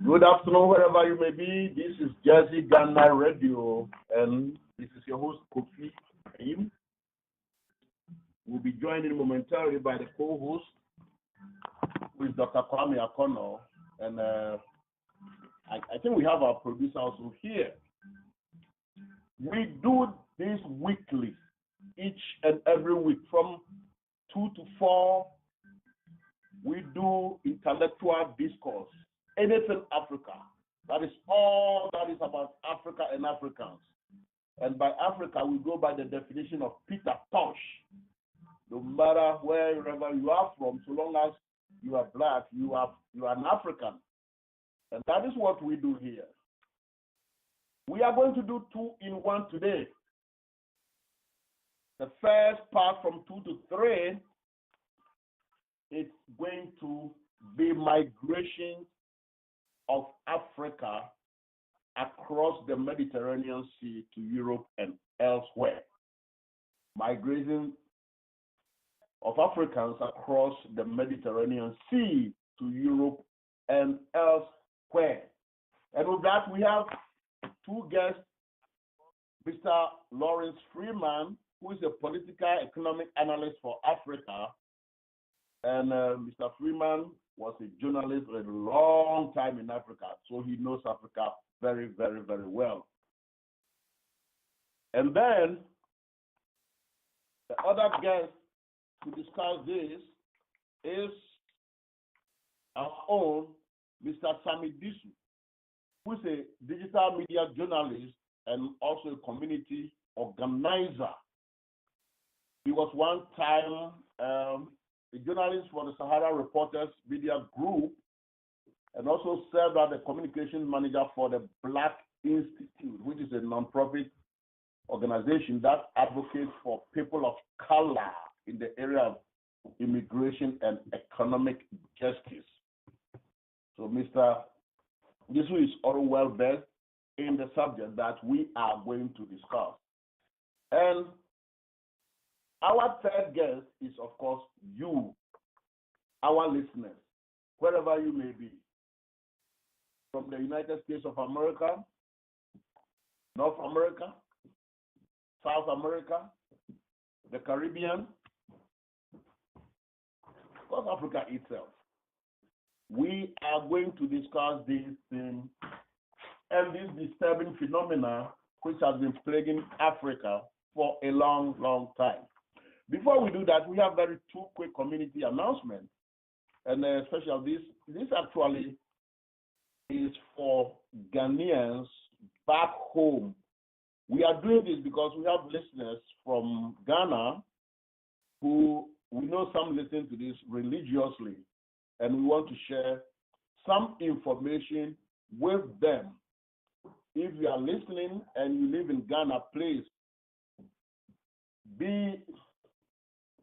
Good afternoon, wherever you may be. This is Jersey Ghana Radio, and this is your host, Kofi, Ayim. We'll be joined in momentarily by the co-host, who is Dr. Kwame Akonor, and I think we have our producer also here. We do this weekly, each and every week, from 2 to 4. We do intellectual discourse, anything Africa. That is all that is about Africa and Africans. And by Africa, we go by the definition of Peter Tosh. No matter wherever you are from, so long as you are black, you are an African. And that is what we do here. We are going to do 2 in 1 today. The first part from 2 to 3, it's going to be migration of Africa across the Mediterranean Sea to Europe and elsewhere. Migration of Africans across the Mediterranean Sea to Europe and elsewhere. And with that, we have 2 guests, Mr. Lawrence Freeman, who is a political economic analyst for Africa. And Mr. Freeman was a journalist for a long time in Africa, so he knows Africa very, very, very well. And then the other guest to discuss this is our own Mr. Sammy Disu, who is a digital media journalist and also a community organizer. He was one time a journalist for the Sahara Reporters Media Group, and also served as the communication manager for the Black Institute, which is a non-profit organization that advocates for people of color in the area of immigration and economic justice. So Mr. Disu is all well versed in the subject that we are going to discuss. And our third guest is, of course, you, our listeners, wherever you may be, from the United States of America, North America, South America, the Caribbean, of course, Africa itself. We are going to discuss this thing and this disturbing phenomena which has been plaguing Africa for a long, long time. Before we do that, we have 2 quick community announcements, and especially this actually is for Ghanaians back home. We are doing this because we have listeners from Ghana who we know some listen to this religiously, and we want to share some information with them. If you are listening and you live in Ghana, please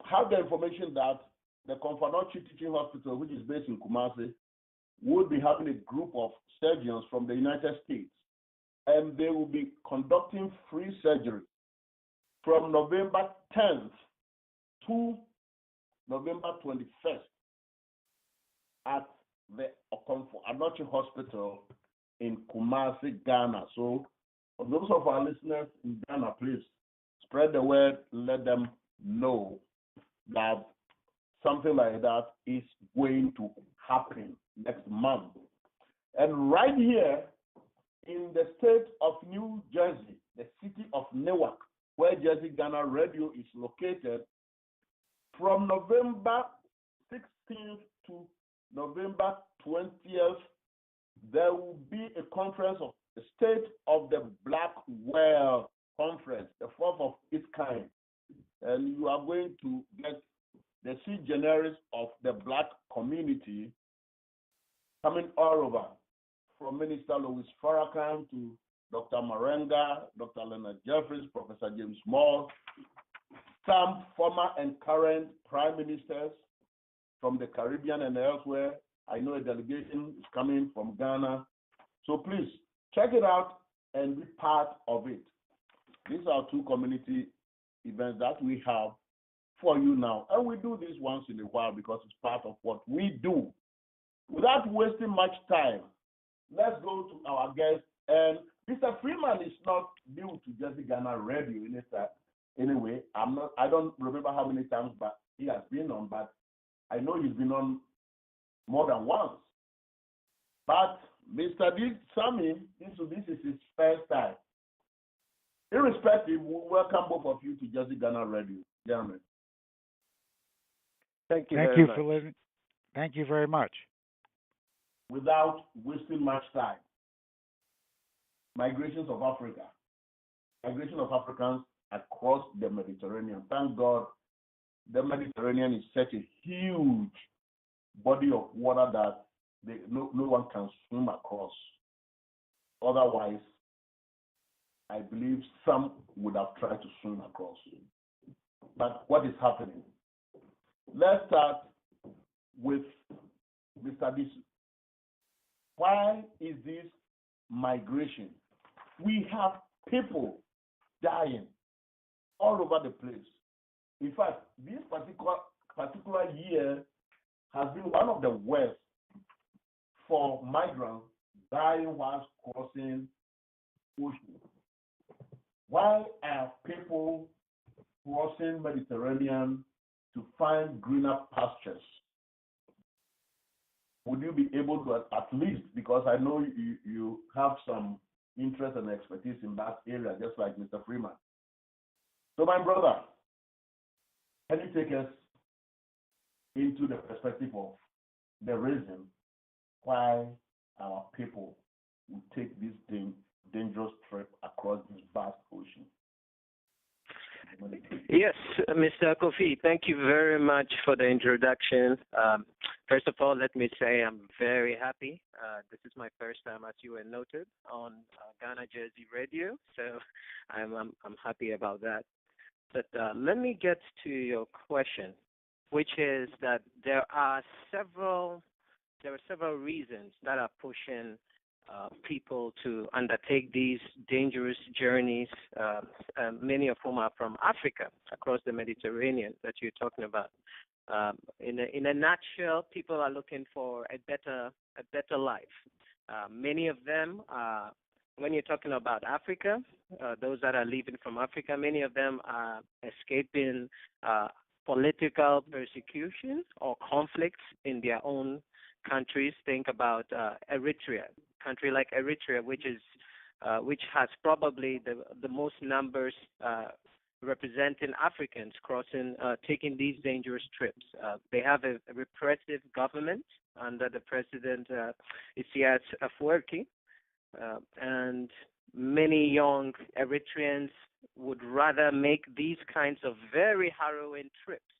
have the information that the Confanochi Teaching Hospital, which is based in Kumasi, would be having a group of surgeons from the United States, and they will be conducting free surgery from November 10th to November 21st at the Confanochi Hospital in Kumasi, Ghana. So for those of our listeners in Ghana, please spread the word, let them know that something like that is going to happen next month. And right here in the state of New Jersey, the city of Newark, where Jersey Ghana Radio is located, from November 16th to November 20th, there will be a conference of the State of the Black World Conference, the 4th of its kind. And you are going to get the sui generis of the black community coming all over, from Minister Louis Farrakhan to Dr. Marenga, Dr. Leonard Jeffries, Professor James Moore, some former and current prime ministers from the Caribbean and elsewhere. I know a delegation is coming from Ghana. So please check it out and be part of it. These are 2 community events that we have for you now, and we do this once in a while because it's part of what we do. Without wasting much time, let's go to our guest. And Mr. Freeman is not new to Jersey Ghana Radio anyway. I don't remember how many times but he has been on, but I know he's been on more than once. But Mr. Sammy, this is his first time. Irrespective, we welcome both of you to Jersey Ghana Radio, gentlemen. Thank you very much. Without wasting much time, migration of Africans across the Mediterranean. Thank God, the Mediterranean is such a huge body of water that no one can swim across. Otherwise, I believe some would have tried to swim across. But what is happening? Let's start with Mr. Disu. Why is this migration? We have people dying all over the place. In fact, this particular year has been one of the worst for migrants dying whilst crossing ocean. Why are people crossing Mediterranean to find greener pastures? Would you be able to at least, because I know you have some interest and expertise in that area, just like Mr. Freeman. So my brother, can you take us into the perspective of the reason why our people will take this dangerous trip across this vast ocean? Yes, Mr. Kofi, thank you very much for the introduction. First of all, let me say I'm very happy. This is my first time, as you were noted, on Ghana Jersey Radio, so I'm happy about that. But let me get to your question, which is that there are several reasons that are pushing people to undertake these dangerous journeys, many of whom are from Africa, across the Mediterranean that you're talking about. In a nutshell, people are looking for a better life. Many of them, when you're talking about Africa, those that are leaving from Africa, many of them are escaping political persecution or conflicts in their own countries. Think about Eritrea. Country like Eritrea, which has probably the most numbers representing Africans taking these dangerous trips. They have a repressive government under the president Isaias Afwerki, and many young Eritreans would rather make these kinds of very harrowing trips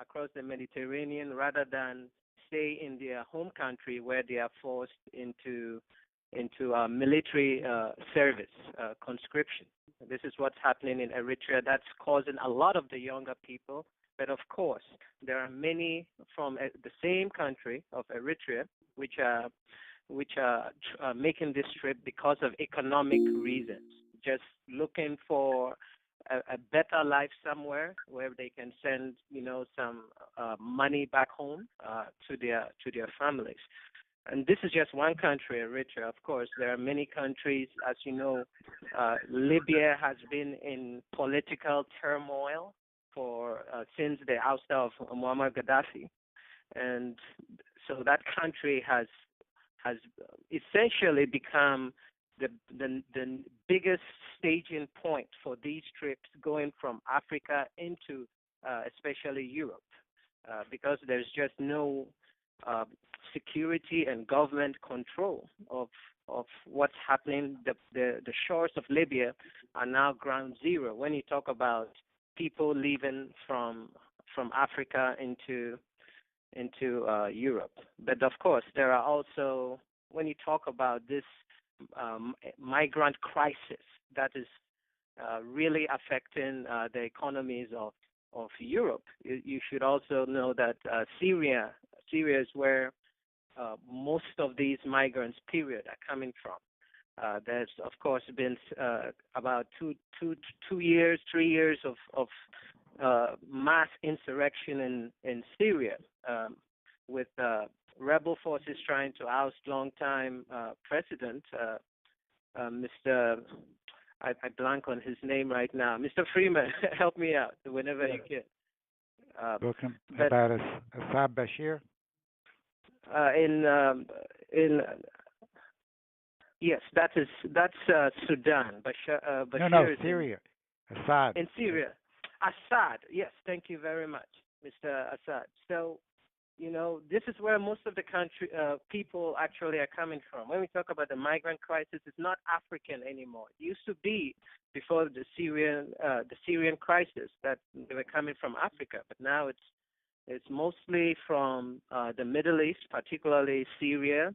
across the Mediterranean rather than stay in their home country where they are forced into military service, conscription. This is what's happening in Eritrea. That's causing a lot of the younger people. But of course, there are many from the same country of Eritrea which are making this trip because of economic reasons, just looking for a better life somewhere where they can send, some money back home to their families. And this is just one country, Eritrea. Of course, there are many countries. As you know, Libya has been in political turmoil since the ouster of Muammar Gaddafi, and so that country has essentially become the biggest staging point for these trips going from Africa into especially Europe, because there's just no security and government control of what's happening. The shores of Libya are now ground zero when you talk about people leaving from Africa into Europe. But of course, there are also, when you talk about this migrant crisis that is really affecting the economies of Europe, you should also know that Syria is where most of these migrants, period, are coming from. There's, of course, been about 3 years of mass insurrection in Syria, with rebel forces trying to oust longtime president, Mr. I blank on his name right now. Mr. Freeman, help me out whenever you can. Talking about Assad Bashir? Yes, that's Sudan. Bashir No, Syria. Assad. In Syria. Assad. Yes, thank you very much, Mr. Assad. So, this is where most of the country people actually are coming from. When we talk about the migrant crisis, it's not African anymore. It used to be before the Syrian crisis that they were coming from Africa, but now it's mostly from the Middle East, particularly Syria.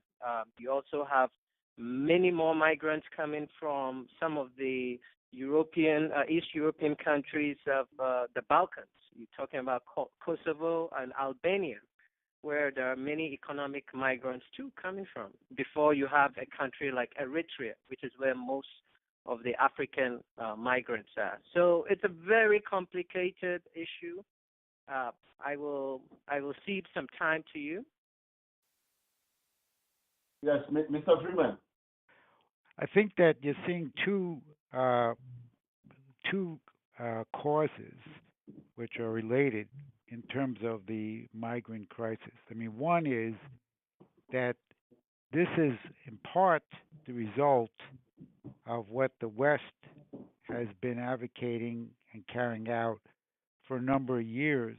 You also have many more migrants coming from some of the East European countries of the Balkans. You're talking about Kosovo and Albania, where there are many economic migrants too coming from, before you have a country like Eritrea, which is where most of the African migrants are. So it's a very complicated issue. I will cede some time to you. Yes, Mr. Freeman. I think that you're seeing two causes which are related in terms of the migrant crisis. I mean, one is that this is in part the result of what the West has been advocating and carrying out for a number of years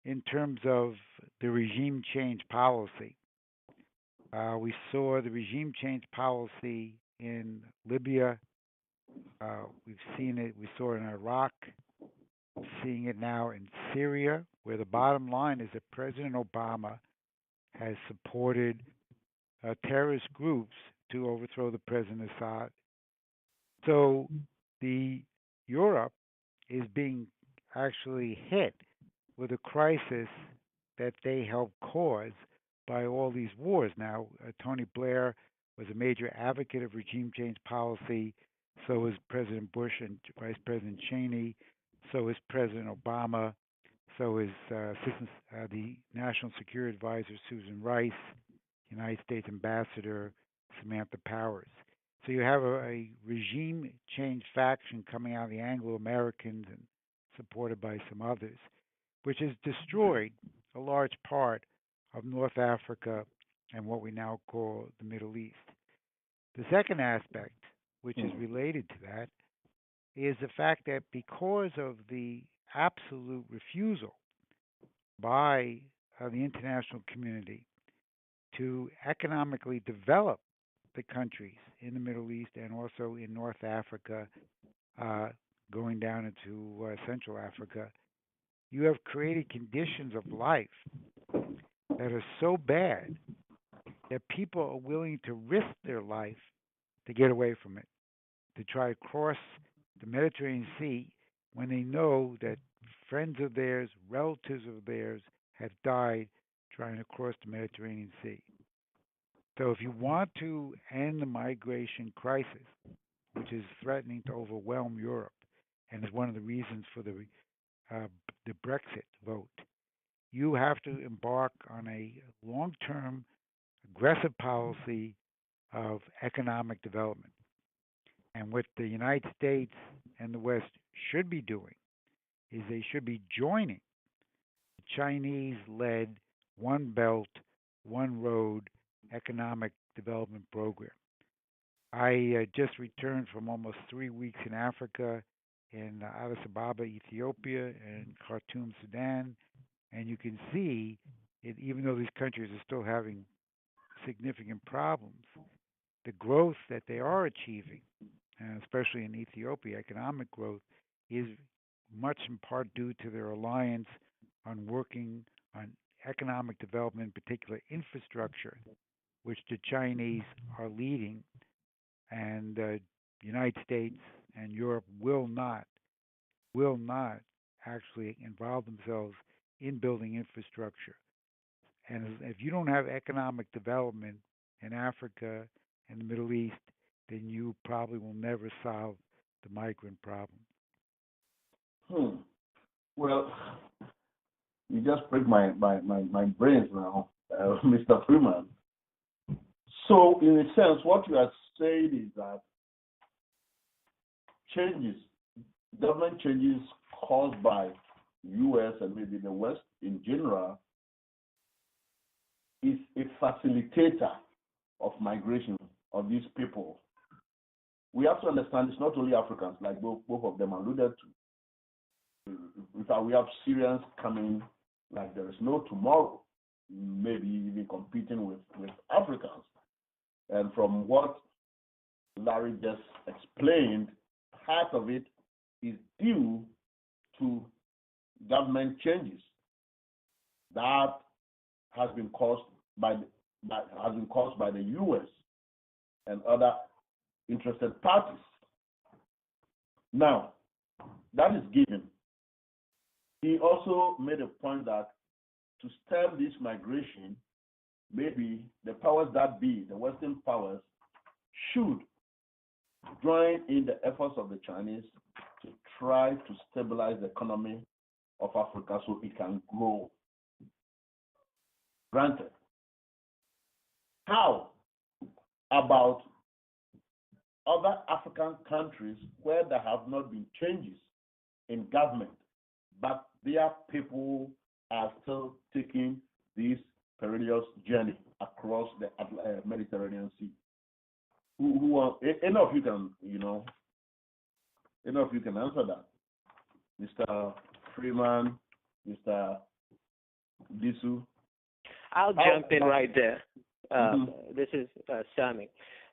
in terms of the regime change policy. We saw the regime change policy in Libya. We've seen it. We saw it in Iraq. We're seeing it now in Syria, where the bottom line is that President Obama has supported terrorist groups to overthrow the President Assad. So Europe is being actually hit with a crisis that they helped cause by all these wars. Now, Tony Blair was a major advocate of regime change policy. So was President Bush and Vice President Cheney. So is President Obama. So is the National Security Advisor Susan Rice, United States Ambassador Samantha Powers. So you have a regime change faction coming out of the Anglo-Americans and supported by some others, which has destroyed a large part of North Africa and what we now call the Middle East. The second aspect, which is related to that, is the fact that because of the absolute refusal by the international community to economically develop the countries in the Middle East and also in North Africa, going down into Central Africa, you have created conditions of life that are so bad that people are willing to risk their life to get away from it, to try to cross the Mediterranean Sea when they know that friends of theirs, relatives of theirs have died trying to cross the Mediterranean Sea. So if you want to end the migration crisis, which is threatening to overwhelm Europe and is one of the reasons for the Brexit vote, you have to embark on a long-term, aggressive policy of economic development. And what the United States and the West should be doing is they should be joining the Chinese-led One Belt, One Road economic development program. I just returned from almost 3 weeks in Africa, in Addis Ababa, Ethiopia, and Khartoum, Sudan, and you can see it, even though these countries are still having significant problems, the growth that they are achieving, and especially in Ethiopia, economic growth, is much in part due to their reliance on working on economic development, in particular infrastructure, which the Chinese are leading, and the United States and Europe will not actually involve themselves in building infrastructure. And if you don't have economic development in Africa and the Middle East, then you probably will never solve the migrant problem. Well, you just break my brains now, Mr. Freeman. So, in a sense, what you are saying is that changes, government changes caused by U.S. and maybe the West in general, is a facilitator of migration of these people. We have to understand it's not only Africans, like both of them alluded to. In fact, we have Syrians coming like there is no tomorrow, maybe even competing with Africans. And from what Larry just explained, part of it is due to government changes that has been caused by the U.S. and other interested parties. Now, that is given. He also made a point that to stem this migration, maybe the powers that be, the Western powers, should join in the efforts of the Chinese to try to stabilize the economy of Africa so it can grow. Granted. How about other African countries where there have not been changes in government, but their people are still taking this perilous journey across the Mediterranean Sea? Who are, any of you can, any of you can answer that. Mr. Freeman, Mr. Disu. I'll jump in right there. This is Sammy.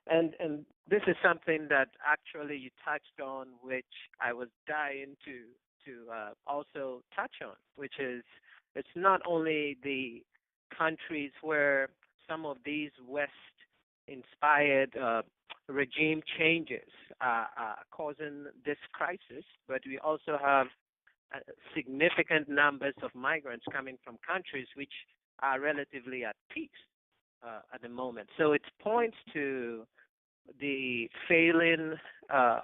And this is something that actually you touched on, which I was dying to also touch on, which is it's not only the countries where some of these West-inspired regime changes are causing this crisis, but we also have significant numbers of migrants coming from countries which are relatively at peace at the moment. So it points to the failing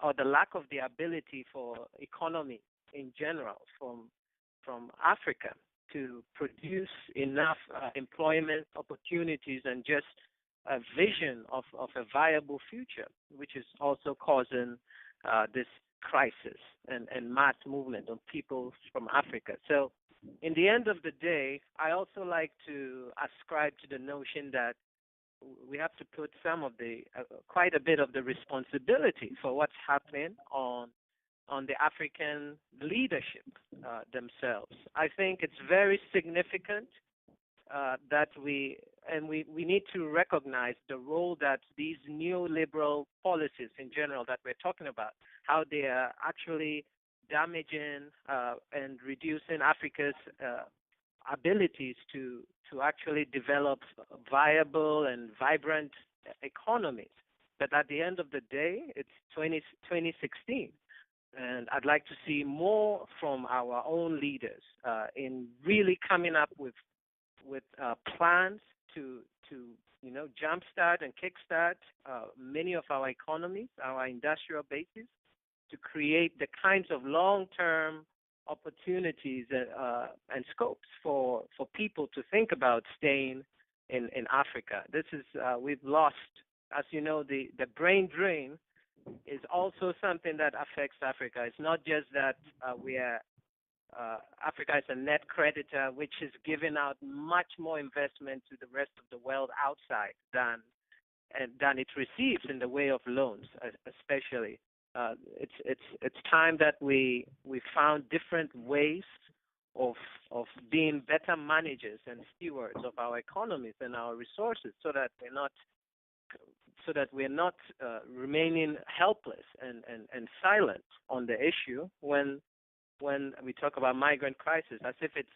or the lack of the ability for economy in general from Africa to produce enough employment opportunities and just a vision of a viable future, which is also causing this crisis and mass movement of people from Africa. So in the end of the day, I also like to ascribe to the notion that we have to put some of the quite a bit of the responsibility for what's happening on the African leadership themselves. I think it's very significant that we need to recognize the role that these neoliberal policies in general that we're talking about, how they are actually damaging and reducing Africa's abilities to actually develop viable and vibrant economies. But at the end of the day, it's 2016. And I'd like to see more from our own leaders in really coming up with plans to jumpstart and kickstart many of our economies, our industrial bases, to create the kinds of long-term opportunities and scopes for people to think about staying in Africa. This is we've lost, as you know, the brain drain is also something that affects Africa. It's not just that Africa is a net creditor, which is giving out much more investment to the rest of the world outside than it receives in the way of loans, especially. It's time that we found different ways of being better managers and stewards of our economies and our resources, so that we're not remaining helpless and silent on the issue when we talk about migrant crisis, as if it's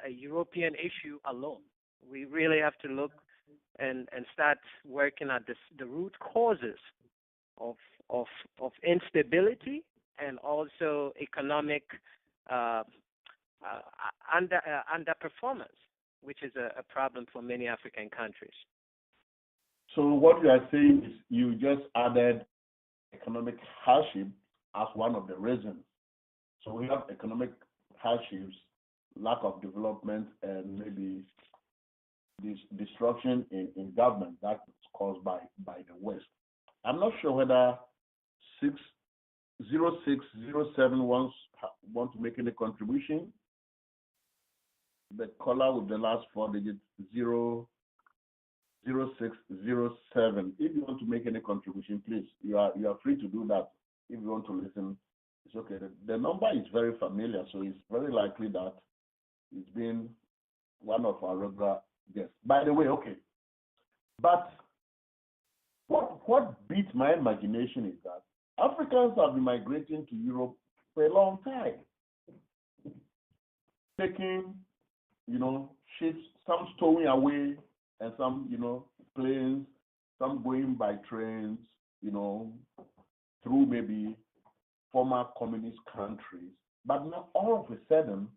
a European issue alone. We really have to look and start working at the root causes of instability and also economic underperformance, which is a problem for many African countries. So what you are saying is you just added economic hardship as one of the reasons. So we have economic hardships, lack of development, and maybe this disruption in government that's caused by the West. I'm not sure whether 60607 want to make any contribution. The caller with the last four digits 00607. If you want to make any contribution, please, you are free to do that. If you want to listen, it's okay. The number is very familiar, so it's very likely that it's been one of our regular guests. By the way, okay. But what beats my imagination is that Africans have been migrating to Europe for a long time, taking, ships, some stowing away, and some, planes, some going by trains, through maybe former communist countries. But now all of a sudden,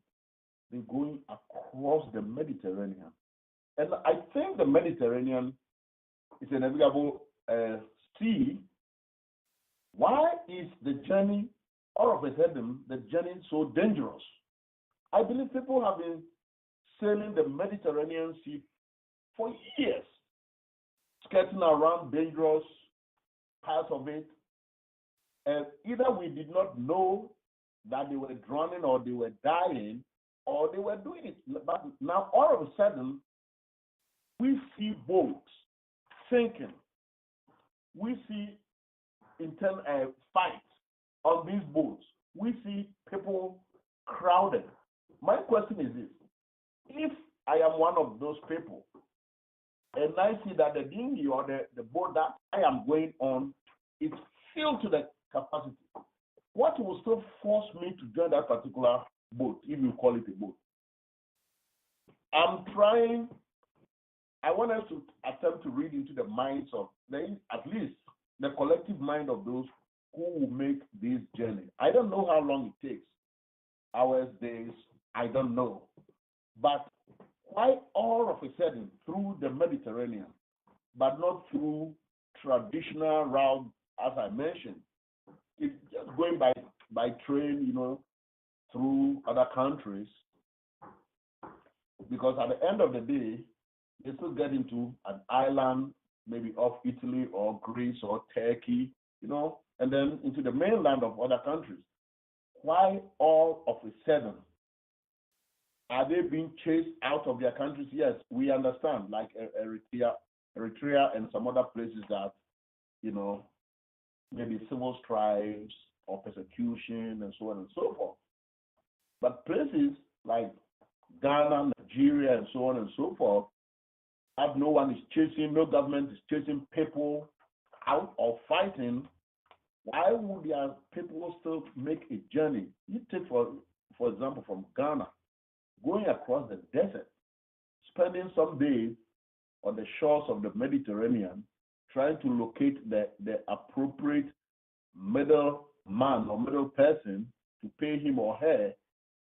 they're going across the Mediterranean. And I think the Mediterranean is a navigable sea. Why is the journey, all of a sudden, the journey so dangerous? I believe people have been sailing the Mediterranean Sea for years, skirting around dangerous parts of it. And either we did not know that they were drowning or they were dying or they were doing it. But now all of a sudden, we see boats sinking. We see internal fights on these boats. We see people crowded. My question is this: if I am one of those people and I see that the dinghy or the boat that I am going on is filled to the capacity, what will still force me to join that particular boat, if you call it a boat? I want us to attempt to read into the minds of, at least the collective mind of those who will make this journey. I don't know how long it takes, hours, days, I don't know. But why all of a sudden through the Mediterranean, but not through traditional route, as I mentioned? It's just going by train, through other countries. Because at the end of the day, they still get into an island, maybe off Italy or Greece or Turkey, and then into the mainland of other countries. Why all of a sudden are they being chased out of their countries? Yes, we understand, like Eritrea and some other places that, maybe civil strifes or persecution and so on and so forth. But places like Ghana, Nigeria, and so on and so forth, no one is chasing, no government is chasing people out or fighting. Why would their people still make a journey? You take, for example, from Ghana, going across the desert, spending some days on the shores of the Mediterranean, trying to locate the appropriate middle man or middle person to pay him or her,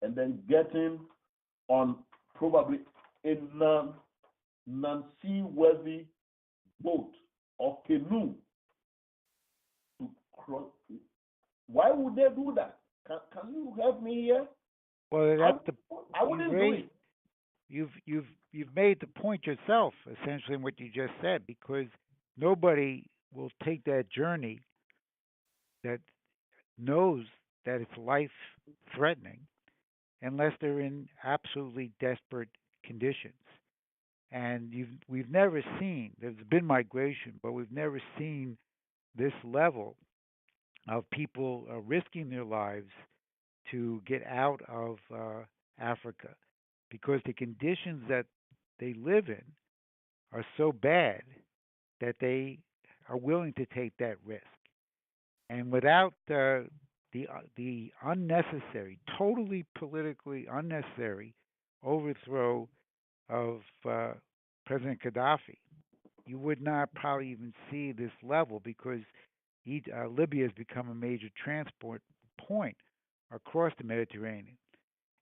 and then getting on probably a non-seaworthy boat or canoe to cross. Why would they do that? Can you help me here? Well, I wouldn't do it. You've made the point yourself, essentially, in what you just said, because nobody will take that journey that knows that it's life-threatening unless they're in absolutely desperate conditions. And we've never seen, there's been migration, but we've never seen this level of people risking their lives to get out of Africa, because the conditions that they live in are so bad that they are willing to take that risk. And without the unnecessary, totally politically unnecessary overthrow of President Gaddafi, you would not probably even see this level, because Libya has become a major transport point across the Mediterranean.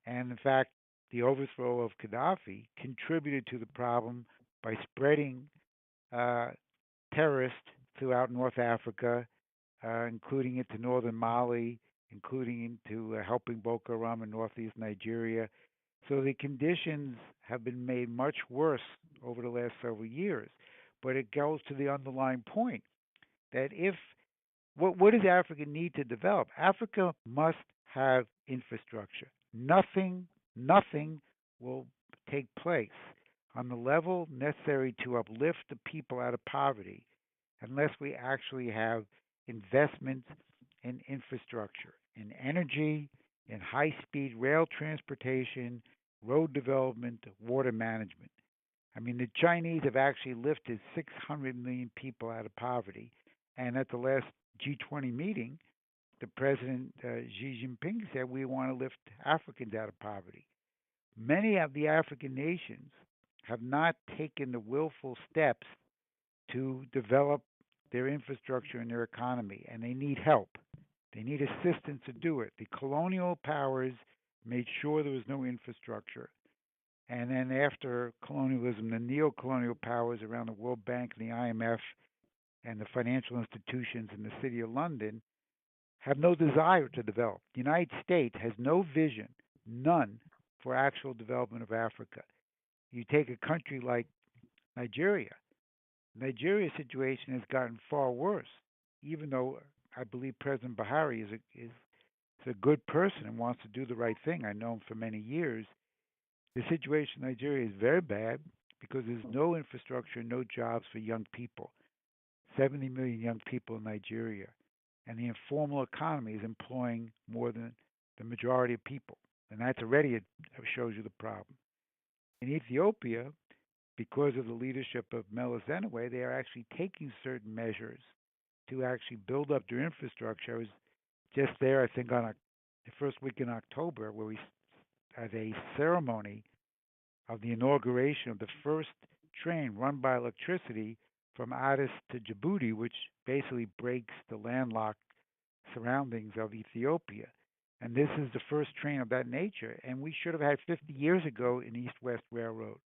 And in fact, the overthrow of Gaddafi contributed to the problem by spreading terrorists throughout North Africa, including into northern Mali including into helping Boko Haram in northeast Nigeria. So the conditions have been made much worse over the last several years. But it goes to the underlying point that if what does Africa need to develop? Africa must have infrastructure. Nothing will take place on the level necessary to uplift the people out of poverty unless we actually have investment in infrastructure, in energy, in high speed rail transportation, road development, water management. I mean, the Chinese have actually lifted 600 million people out of poverty. And at the last G20 meeting, the President Xi Jinping said we want to lift Africans out of poverty. Many of the African nations have not taken the willful steps to develop their infrastructure and their economy, and they need help. They need assistance to do it. The colonial powers made sure there was no infrastructure. And then after colonialism, the neo-colonial powers around the World Bank and the IMF and the financial institutions in the City of London have no desire to develop. The United States has no vision, none, for actual development of Africa. You take a country like Nigeria. Nigeria's situation has gotten far worse, even though I believe President Buhari is a good person and wants to do the right thing. I know him for many years. The situation in Nigeria is very bad because there's no infrastructure, no jobs for young people. 70 million young people in Nigeria. And the informal economy is employing more than the majority of people. And that's already shows you the problem. In Ethiopia, because of the leadership of Meles Zenawi, they are actually taking certain measures to actually build up their infrastructure. I was just there, I think, on the first week in October, where we had a ceremony of the inauguration of the first train run by electricity from Addis to Djibouti, which basically breaks the landlocked surroundings of Ethiopia. And this is the first train of that nature, and we should have had 50 years ago in East-West Railroad.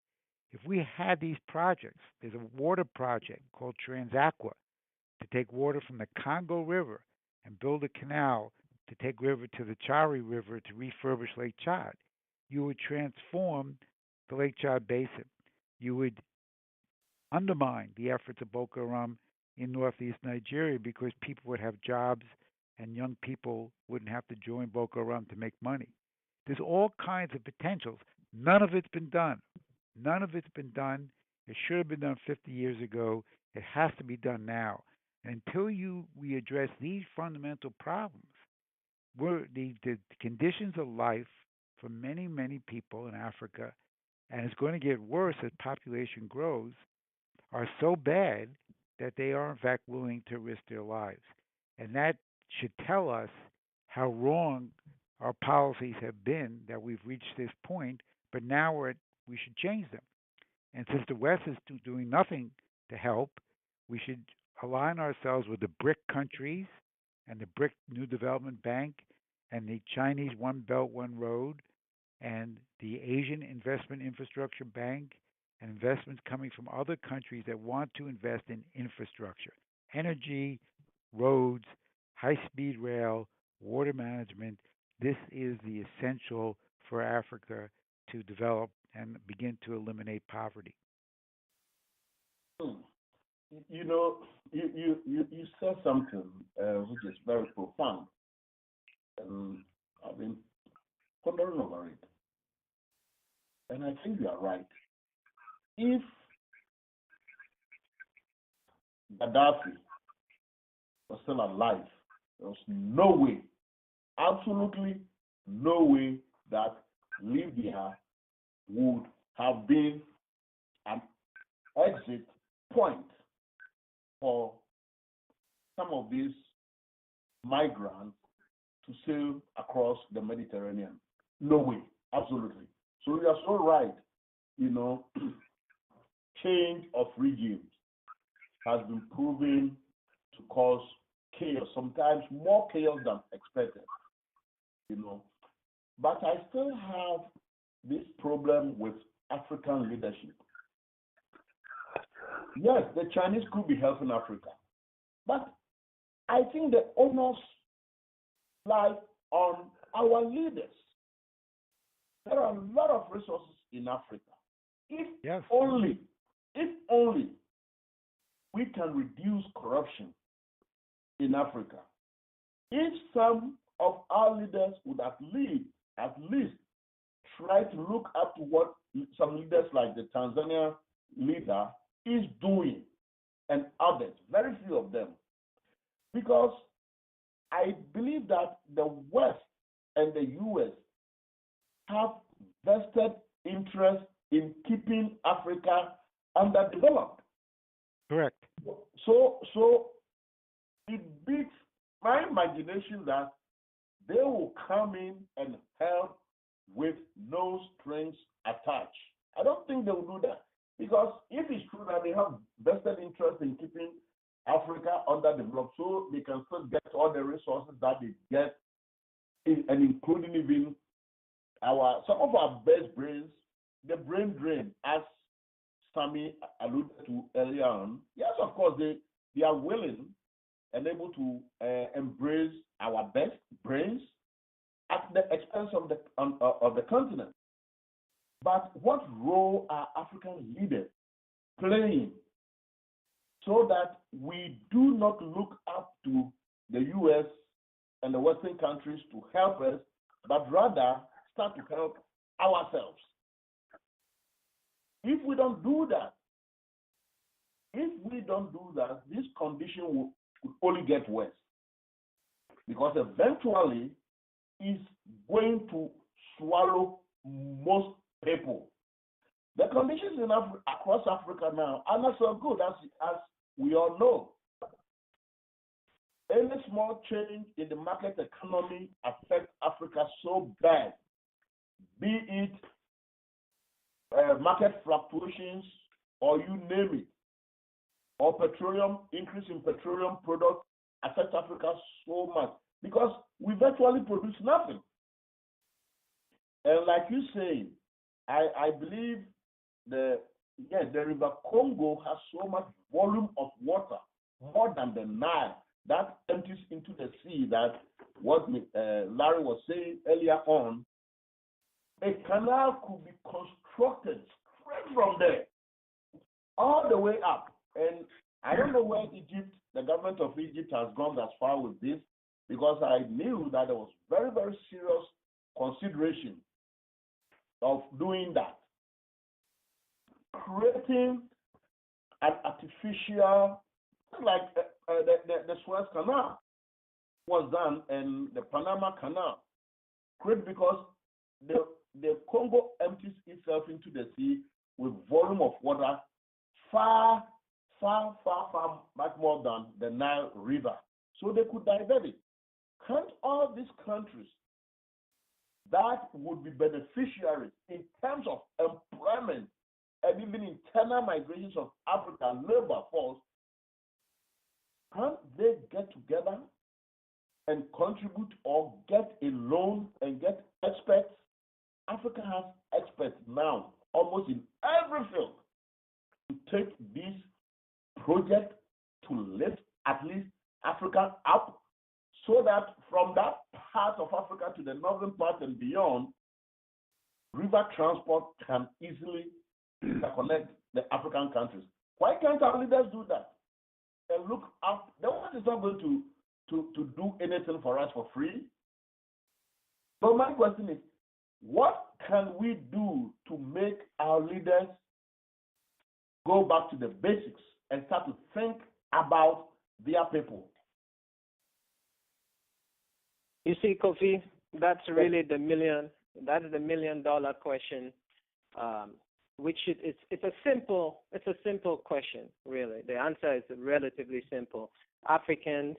If we had these projects, there's a water project called Transaqua to take water from the Congo River and build a canal to take river to the Chari River to refurbish Lake Chad. You would transform the Lake Chad Basin. You would undermine the efforts of Boko Haram in northeast Nigeria because people would have jobs and young people wouldn't have to join Boko Haram to make money. There's all kinds of potentials. None of it's been done. None of it's been done. It should have been done 50 years ago. It has to be done now. And until we address these fundamental problems, the conditions of life for many, many people in Africa, and it's going to get worse as population grows, are so bad that they are in fact willing to risk their lives. And that should tell us how wrong our policies have been that we've reached this point, but now we should change them. And since the West is doing nothing to help, we should align ourselves with the BRIC countries and the BRIC New Development Bank and the Chinese One Belt, One Road and the Asian Investment Infrastructure Bank and investments coming from other countries that want to invest in infrastructure, energy, roads, high-speed rail, water management. This is the essential for Africa to develop and begin to eliminate poverty. You know, you said something which is very profound, and I've been pondering over it. And I think you are right. If Gaddafi was still alive, there was no way, absolutely no way, that Libya would have been an exit point for some of these migrants to sail across the Mediterranean. No way, absolutely. So you are so right. You know, change of regimes has been proven to cause chaos, sometimes more chaos than expected. You know, but I still have this problem with African leadership. Yes, the Chinese could be helping Africa, but I think the onus lie on our leaders. There are a lot of resources in Africa. If only we can reduce corruption in Africa. If some of our leaders would at least try to look up to what some leaders like the Tanzania leader is doing, and others, very few of them. Because I believe that the West and the US have vested interest in keeping Africa underdeveloped. Correct. So it beats my imagination that they will come in and help with no strings attached. I don't think they will do that, because if it's true that they have vested interest in keeping Africa underdeveloped, so they can still get all the resources that they get, and including even some of our best brains, the brain drain, as Sammy alluded to earlier on. Yes, of course, they are willing and able to embrace our best brains at the expense of the continent. But what role are African leaders playing so that we do not look up to the US and the Western countries to help us, but rather start to help ourselves? If we don't do that, this condition will only get worse, because eventually it's going to swallow most people. The conditions across Africa now are not so good, as we all know. Any small change in the market economy affects Africa so bad, be it market fluctuations, or you name it, or increase in petroleum products affects Africa so much, because we virtually produce nothing. And like you say, I believe the river Congo has so much volume of water, more than the Nile, that empties into the sea, that what Larry was saying earlier on, a canal could be constructed straight from there, all the way up. And I don't know where the government of Egypt has gone as far with this, because I knew that there was very, very serious consideration of doing that. Creating an artificial, like the Suez Canal was done, and the Panama Canal, because the Congo empties itself into the sea with volume of water far much more than the Nile River. So they could divert it. Can't all these countries that would be beneficiaries in terms of employment and even internal migrations of African labor force, can't they get together and contribute, or get a loan and get experts? Africa has experts now almost in every field to take this project to lift at least Africa up, so that from that part of Africa to the northern part and beyond, river transport can easily connect the African countries. Why can't our leaders do that and look up? The world is not going to do anything for us for free. So my question is, what can we do to make our leaders go back to the basics and start to think about their people? You see, Kofi, that's really the $1 million question. Which it's a simple question, really. The answer is relatively simple. African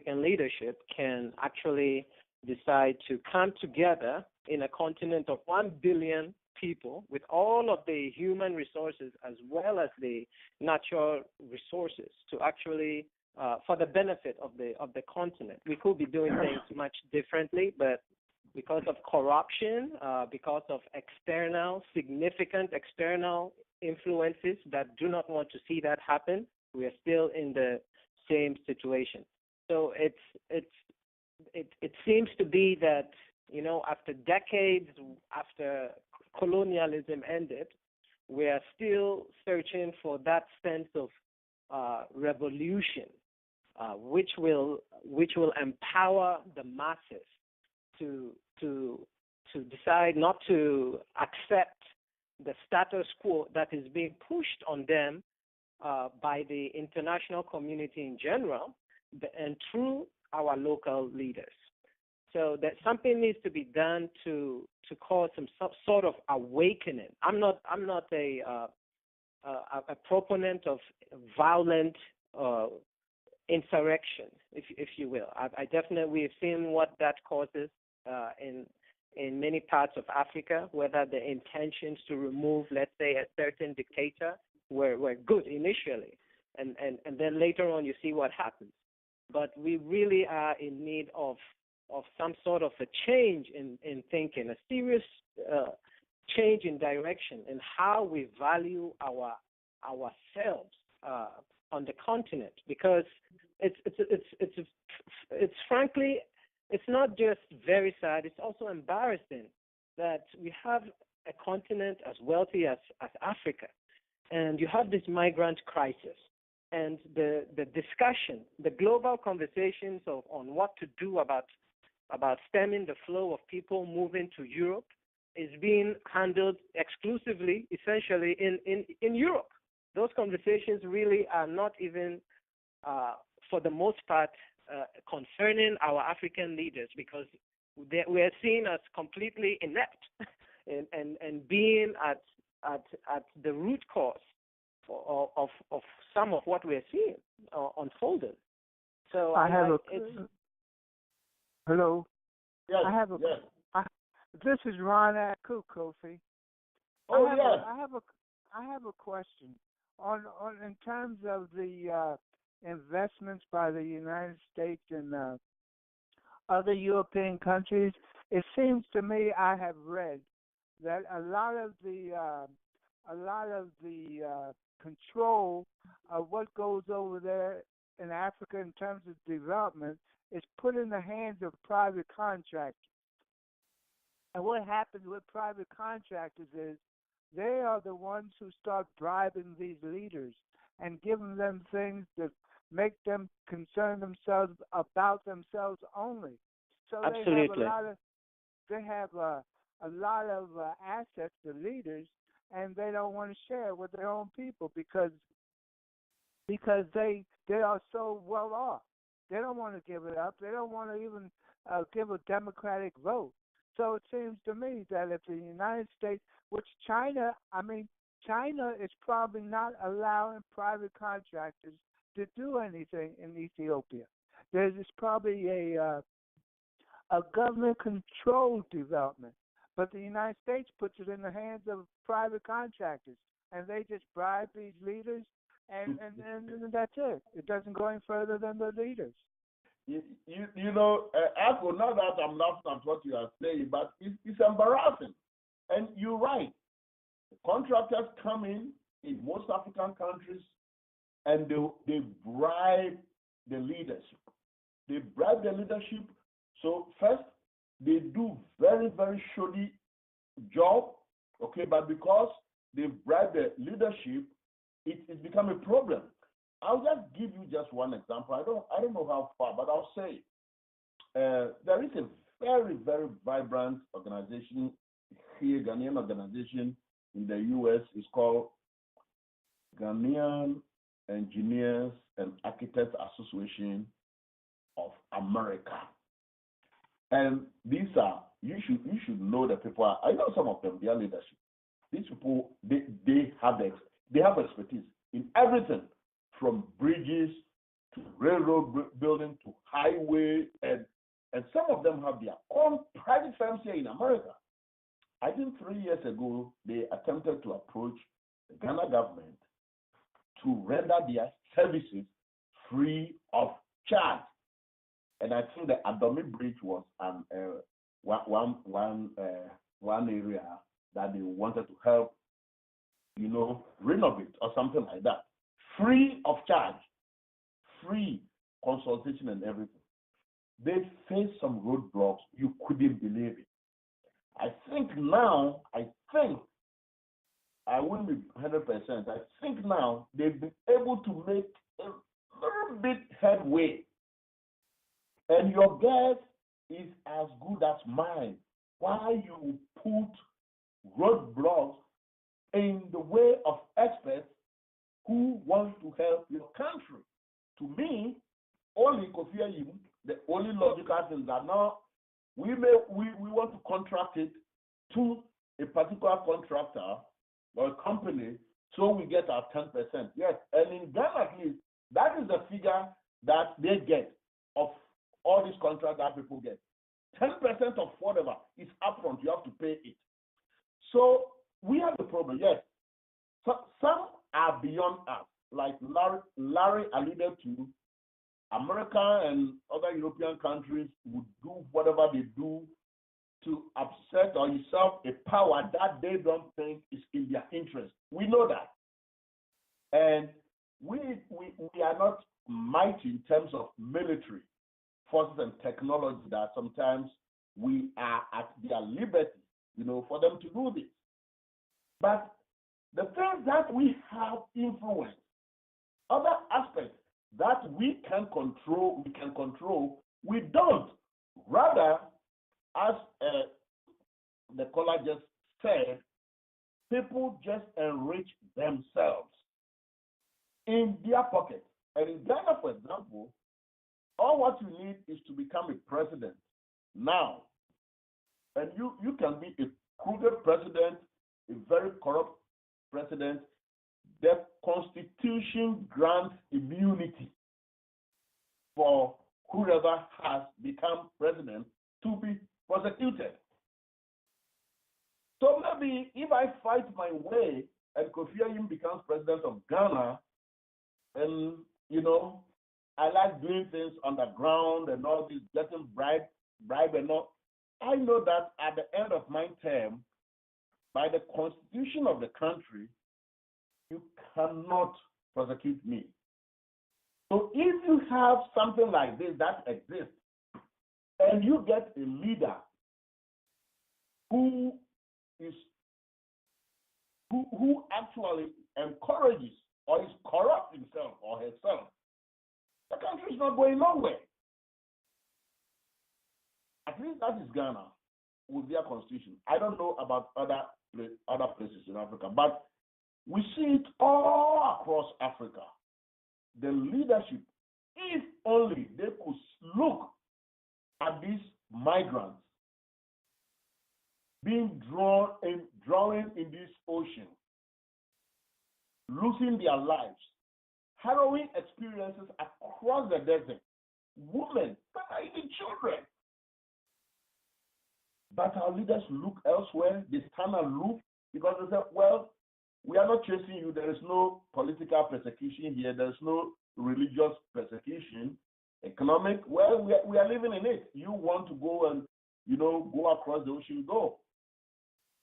leadership can actually decide to come together in a continent of 1 billion people with all of the human resources as well as the natural resources to actually for the benefit of the continent. We could be doing things much differently, but because of corruption, because of significant external influences that do not want to see that happen, we are still in the same situation. So it's it seems to be that, after decades, after colonialism ended, we are still searching for that sense of revolution, which will empower the masses to decide not to accept the status quo that is being pushed on them by the international community in general and through our local leaders. So that something needs to be done to cause some sort of awakening. I'm not a proponent of violent insurrection, if you will. I definitely have seen what that causes in many parts of Africa, whether the intentions to remove, let's say, a certain dictator were good initially, and then later on you see what happens. But we really are in need of some sort of a change in thinking, a serious change in direction in how we value ourselves on the continent, because it's frankly, it's not just very sad, it's also embarrassing that we have a continent as wealthy as Africa, and you have this migrant crisis, and the discussion, the global conversations on what to do about stemming the flow of people moving to Europe is being handled exclusively, essentially, in Europe. Those conversations really are not even, for the most part, concerning our African leaders, because we are seen as completely inept and being at the root cause of some of what we are seeing unfolding. So hello. Yes. This is Ron Aku, Kofi. Oh, I have a question on in terms of the investments by the United States and other European countries. It seems to me, I have read that a lot of the control of what goes over there in Africa in terms of development is put in the hands of private contractors. And what happens with private contractors is they are the ones who start bribing these leaders and giving them things that make them concern themselves about themselves only. So absolutely, they have a lot of assets, the leaders, and they don't want to share with their own people because they are so well off. They don't want to give it up. They don't want to even give a democratic vote. So it seems to me that if the United States, which China is probably not allowing private contractors to do anything in Ethiopia. There's probably a government-controlled development, but the United States puts it in the hands of private contractors, and they just bribe these leaders, and that's it. It doesn't go any further than the leaders. Apple, not that I'm laughing at what you are saying, but it's embarrassing. And you're right. The contractors come in most African countries, and they bribe the leadership. They bribe the leadership. So first, they do very, very shoddy job, okay, but because they bribe the leadership, it's become a problem. I'll just give you just one example. I don't know how far, but I'll say there is a very, very vibrant organization here, Ghanaian organization in the U.S. It's called Ghanaian Engineers and Architects Association of America. And these are, you should know the people. I know some of them, their leadership. These people, they have expertise in everything, from bridges to railroad building to highway, and some of them have their own private firms here in America. I think 3 years ago, they attempted to approach the Ghana government to render their services free of charge. And I think the Adomi Bridge was one area that they wanted to help, renovate or something like that. Free of charge, free consultation and everything. they faced some roadblocks. You couldn't believe it. I think now, I wouldn't be 100%. I think now they've been able to make a little bit headway. And your guess is as good as mine. Why you put roadblocks in the way of experts who want to help your country? To me, only Kofi Ayim, the only logical thing that now we want to contract it to a particular contractor or a company so we get our 10%. Yes, and in Ghana at least, that is the figure that they get of all these contracts that people get. 10% of whatever is upfront, you have to pay it. So we have the problem, yes. So, some are beyond us, like Larry alluded to. America and other European countries would do whatever they do to upset or usurp a power that they don't think is in their interest. We know that. And we are not mighty in terms of military forces and technology that sometimes we are at their liberty, for them to do this. But the things that we have influence, other aspects that we can control, we don't. Rather, as the caller just said, people just enrich themselves in their pocket. And in Ghana, for example, all what you need is to become a president now. And you can be a crooked president, a very corrupt president. The Constitution grants immunity for whoever has become president to be prosecuted. So maybe if I fight my way and Kofi Ayim becomes president of Ghana, and I like doing things underground and all this, getting bribe and all, I know that at the end of my term, by the constitution of the country, you cannot prosecute me. So if you have something like this that exists, and you get a leader who actually encourages or is corrupt himself or herself, the country is not going nowhere. At least that is Ghana with their constitution. I don't know about other places in Africa, but we see it all across Africa. The leadership, if only they could look at these migrants being drowning in this ocean, losing their lives, harrowing experiences across the desert, women, even children. But our leaders look elsewhere, they stand aloof because they say, well, we are not chasing you. There is no political persecution here. There is no religious persecution. Economic, well, we are living in it. You want to go and, go across the ocean, go.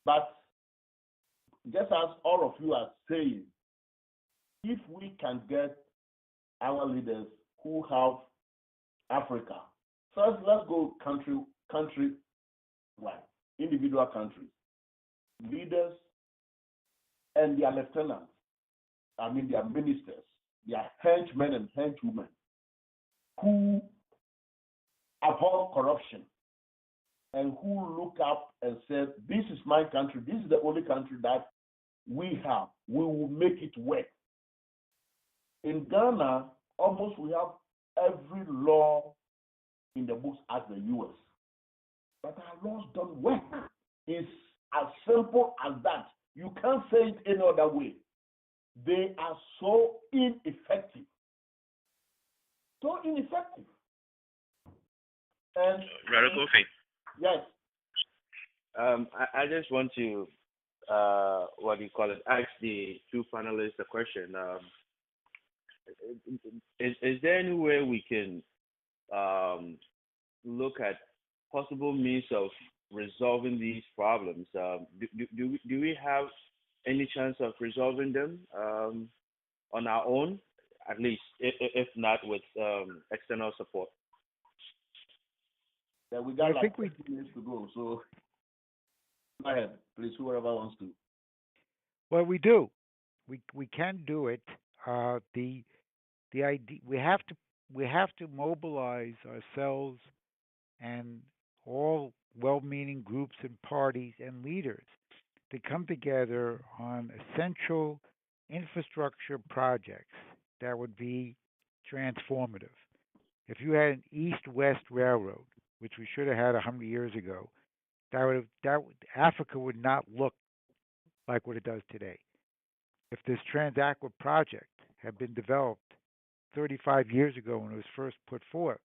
But just as all of you are saying, if we can get our leaders who have Africa, first let's go country-wide, individual countries, leaders and their lieutenants, their ministers, their henchmen and henchwomen, who abhor corruption and who look up and say, this is my country, this is the only country that we have, we will make it work. In Ghana, almost we have every law in the books as the US. But our laws don't work. It's as simple as that. You can't say it any other way. They are so ineffective. So ineffective. And Brother Kofi. Yes. I just want to ask the two panelists a question. Is there any way we can look at possible means of resolving these problems? Do we have any chance of resolving them on our own, at least, if not with external support? we got I think 30 minutes to go. So go ahead, please, whoever wants to. Well, we do. We can do it. The idea we have to mobilize ourselves and all well-meaning groups and parties and leaders to come together on essential infrastructure projects that would be transformative. If you had an east-west railroad, which we should have had 100 years ago, Africa would not look like what it does today. If this Transaqua project had been developed 35 years ago when it was first put forth,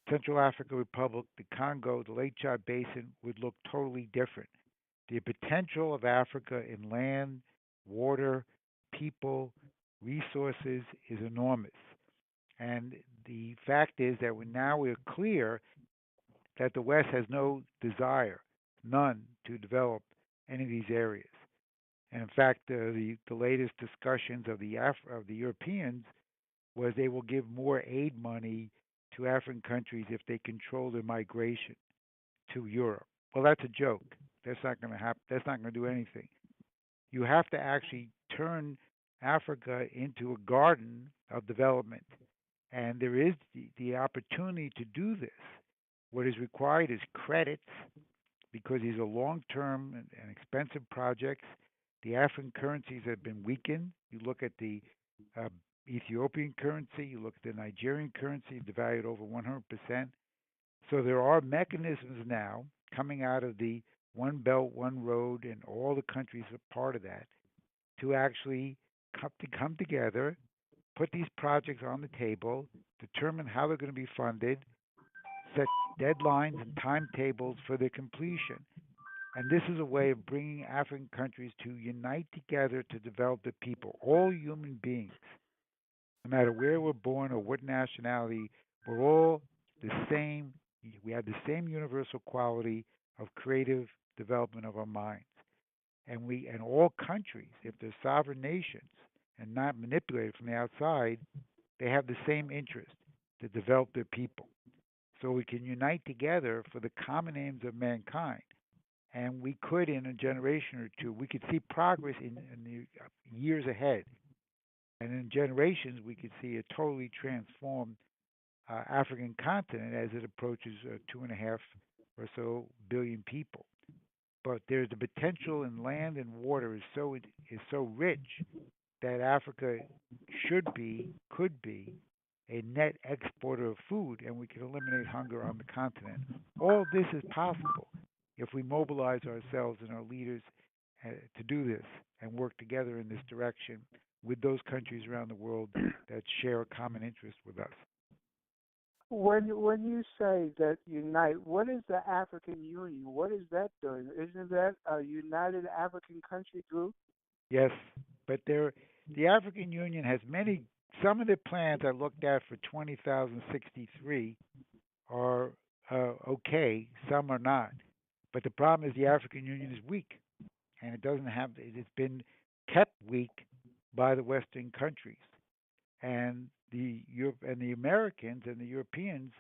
Central African Republic, the Congo, the Lake Chad Basin would look totally different. The potential of Africa in land, water, people, resources is enormous. And the fact is that we're clear that the West has no desire, none, to develop any of these areas. And in fact, the latest discussions of the Europeans was they will give more aid money to African countries if they control their migration to Europe. Well, that's a joke. That's not going to happen. That's not going to do anything. You have to actually turn Africa into a garden of development, and there is the opportunity to do this. What is required is credits because these are long-term and expensive projects. The African currencies have been weakened. You look at the Ethiopian currency, you look at the Nigerian currency, devalued over 100%. So there are mechanisms now coming out of the One Belt, One Road, and all the countries are part of that, to actually come together, put these projects on the table, determine how they're going to be funded, set deadlines and timetables for their completion. And this is a way of bringing African countries to unite together to develop the people, all human beings. No matter where we're born or what nationality, we're all the same. We have the same universal quality of creative development of our minds. And all countries, if they're sovereign nations and not manipulated from the outside, they have the same interest to develop their people. So we can unite together for the common aims of mankind. And we could, in a generation or two, we could see progress in the years ahead. And in generations, we could see a totally transformed African continent as it approaches 2.5 or so billion people. But there's the potential in land and water is so rich that Africa could be a net exporter of food, and we can eliminate hunger on the continent. All this is possible if we mobilize ourselves and our leaders to do this and work together in this direction with those countries around the world that share a common interest with us. When you say that unite, what is the African Union? What is that doing? Isn't that a United African Country Group? Yes, but the African Union has many. Some of the plans I looked at for 20,063 are okay. Some are not. But the problem is the African Union is weak, and it doesn't have. It's been kept weak by the Western countries, and the Americans and the Europeans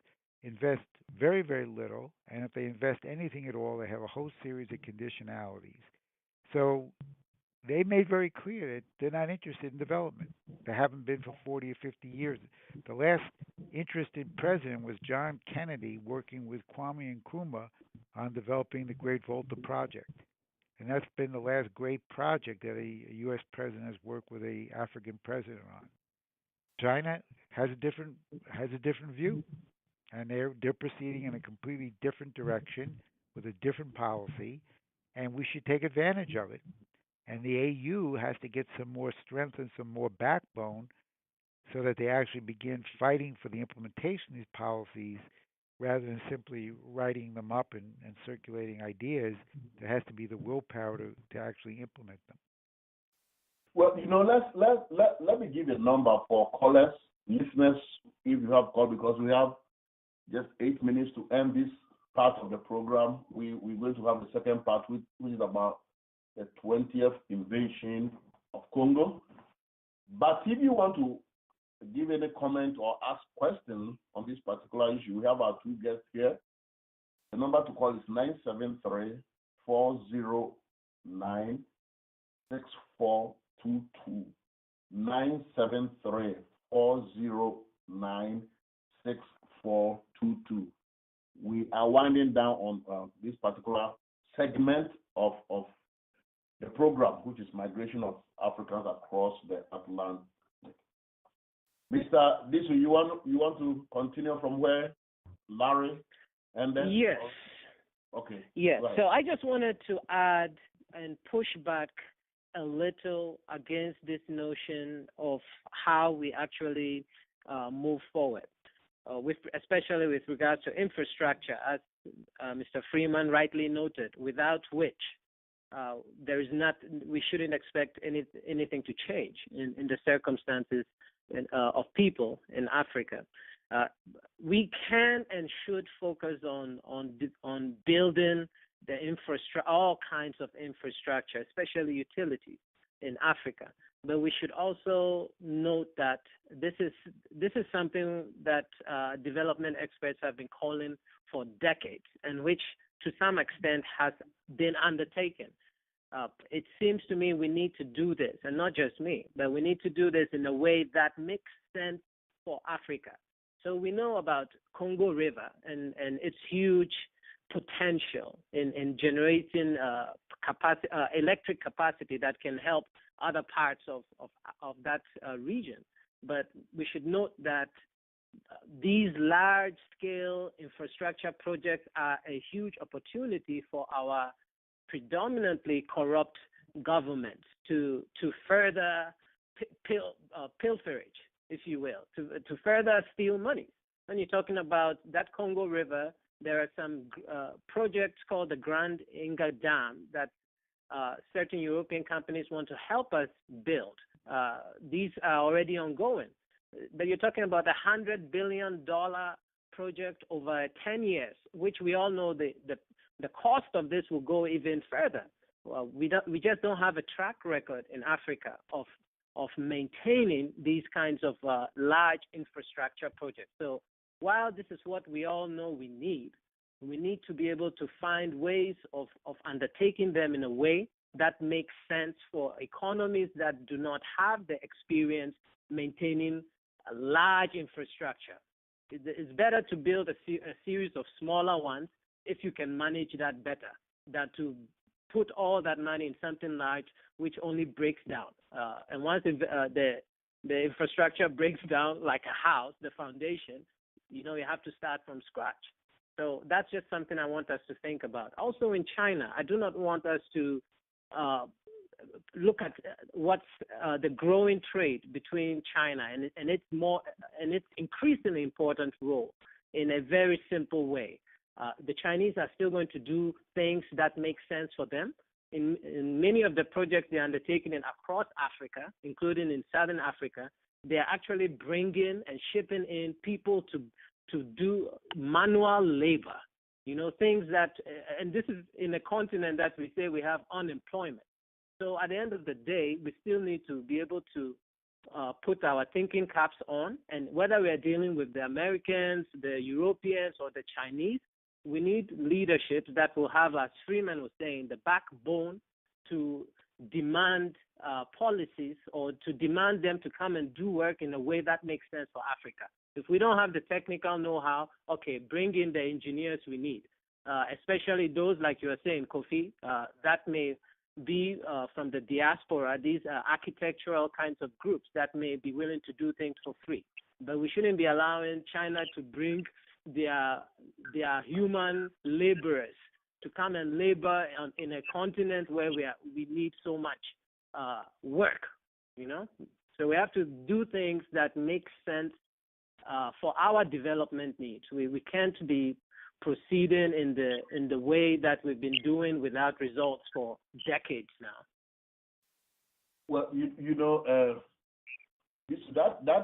invest very, very little, and if they invest anything at all, they have a whole series of conditionalities. So they made very clear that they're not interested in development. They haven't been for 40 or 50 years. The last interested president was John Kennedy, working with Kwame and Nkrumah on developing the Great Volta Project. And that's been the last great project that a U.S. president has worked with a African president on. China has a different view, and they're proceeding in a completely different direction with a different policy, and we should take advantage of it. And the AU has to get some more strength and some more backbone so that they actually begin fighting for the implementation of these policies rather than simply writing them up and circulating ideas. There has to be the willpower to actually implement them. Well, let me give you a number for callers, listeners, if you have called, because we have just 8 minutes to end this part of the program. We're going to have the second part, which is about the 20th invasion of Congo. But if you want to give any comment or ask questions on this particular issue, we have our two guests here. The number to call is 973-409-6422. 973-409-6422. We are winding down on this particular segment of the program, which is migration of Africans across the Atlantic. Mr. Disu, you want to continue from where Larry and then? Yes. Okay. Yes. Right. So I just wanted to add and push back a little against this notion of how we actually move forward, especially with regards to infrastructure, as Mr. Freeman rightly noted, without which there is not, we shouldn't expect anything to change in the circumstances of people in Africa. We can and should focus on building the all kinds of infrastructure, especially utilities in Africa. But we should also note that this is something that development experts have been calling for decades, and which to some extent has been undertaken. It seems to me we need to do this, and not just me, but we need to do this in a way that makes sense for Africa. So we know about Congo River and its huge potential in generating electric capacity that can help other parts of that region. But we should note that these large-scale infrastructure projects are a huge opportunity for our predominantly corrupt government to further pilferage, if you will, to further steal money. When you're talking about that Congo River, there are some projects called the Grand Inga Dam that certain European companies want to help us build. These are already ongoing. But you're talking about $100 billion project over 10 years, which we all know the cost of this will go even further. Well, we just don't have a track record in Africa of maintaining these kinds of large infrastructure projects. So while this is what we all know we need to be able to find ways of undertaking them in a way that makes sense for economies that do not have the experience maintaining a large infrastructure. It's better to build a series of smaller ones if you can manage that better than to put all that money in something large which only breaks down. And once the infrastructure breaks down like a house, the foundation, you have to start from scratch. So that's just something I want us to think about. Also in China, I do not want us to look at what's the growing trade between China and its increasingly important role in a very simple way. The Chinese are still going to do things that make sense for them. In many of the projects they're undertaking across Africa, including in Southern Africa, they're actually bringing and shipping in people to do manual labor, things that, and this is in a continent that we say we have unemployment. So at the end of the day, we still need to be able to put our thinking caps on, and whether we are dealing with the Americans, the Europeans, or the Chinese, we need leadership that will have, as Freeman was saying, the backbone to demand policies or to demand them to come and do work in a way that makes sense for Africa. If we don't have the technical know-how, okay, bring in the engineers we need, especially those, like you were saying, Kofi, that may be from the diaspora, these architectural kinds of groups that may be willing to do things for free. But we shouldn't be allowing China to bring their human laborers to come and labor in a continent where we need so much work, So we have to do things that make sense for our development needs. We can't be proceeding in the way that we've been doing without results for decades now. Well, that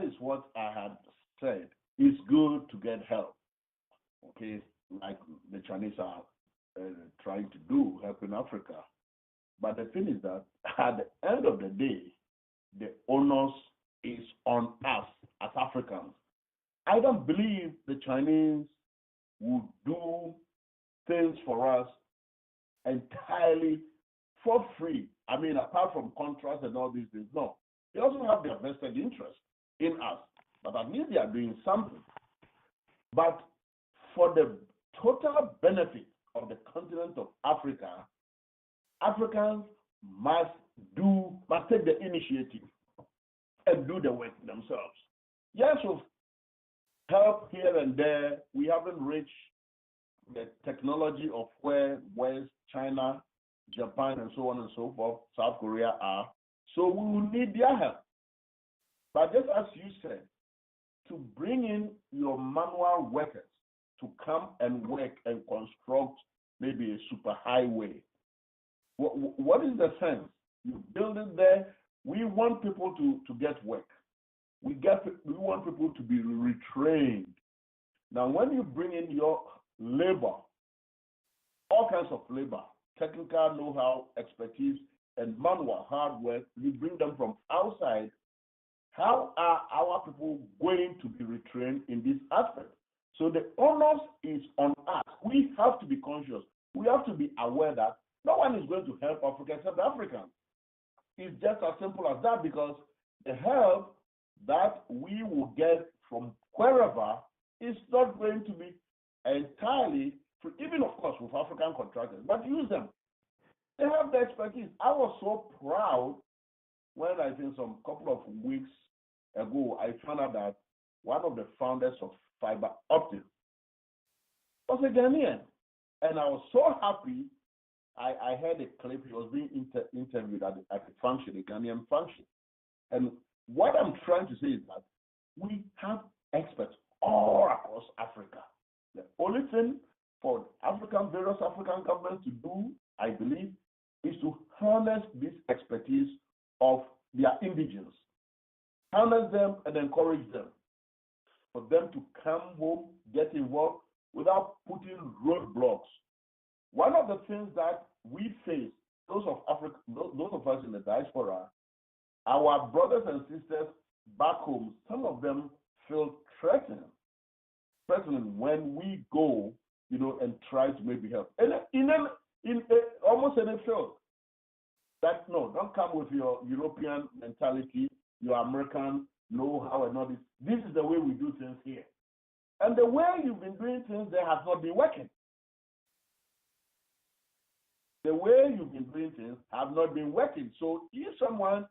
is what I had said. It's good to get help, okay, like the Chinese are trying to do, helping Africa. But the thing is that at the end of the day, the onus is on us as Africans. I don't believe the Chinese would do things for us entirely for free. I mean, apart from contracts and all these things, no. They also have their vested interest in us, but at least they are doing something. But for the total benefit of the continent of Africa, Africans must take the initiative and do the work themselves. Yes, we've helped here and there. We haven't reached the technology of where West, China, Japan, and so on and so forth, South Korea are. So we will need their help. But just as you said, to bring in your manual workers to come and work and construct maybe a super highway, what is the sense? You build it there. We want people to get work. We want people to be retrained. Now, when you bring in your labor, all kinds of labor, technical know-how, expertise, and manual hard work, you bring them from outside. How are our people going to be retrained in this aspect? So the onus is on us. We have to be conscious. We have to be aware that no one is going to help Africa except Africans. It's just as simple as that, because the help that we will get from wherever is not going to be entirely free, even of course with African contractors, but use them. They have the expertise. I was so proud when I think some couple of weeks ago, I found out that one of the founders of fiber optic was a Ghanaian. And I was so happy. I heard a clip. He was being interviewed at a function, a Ghanaian function. And what I'm trying to say is that we have experts all across Africa. The only thing for various African governments to do, I believe, is to harness this expertise of their indigenes. Harness them and encourage them for them to come home, get involved without putting roadblocks. One of the things that we face, those of us in the diaspora, our brothers and sisters back home, some of them feel threatened when we go, and try to maybe help. And in almost any field, that no, don't come with your European mentality, your American know-how and all this. This is the way we do things here. And the way you've been doing things there has not been working. The way you've been doing things have not been working. So if someone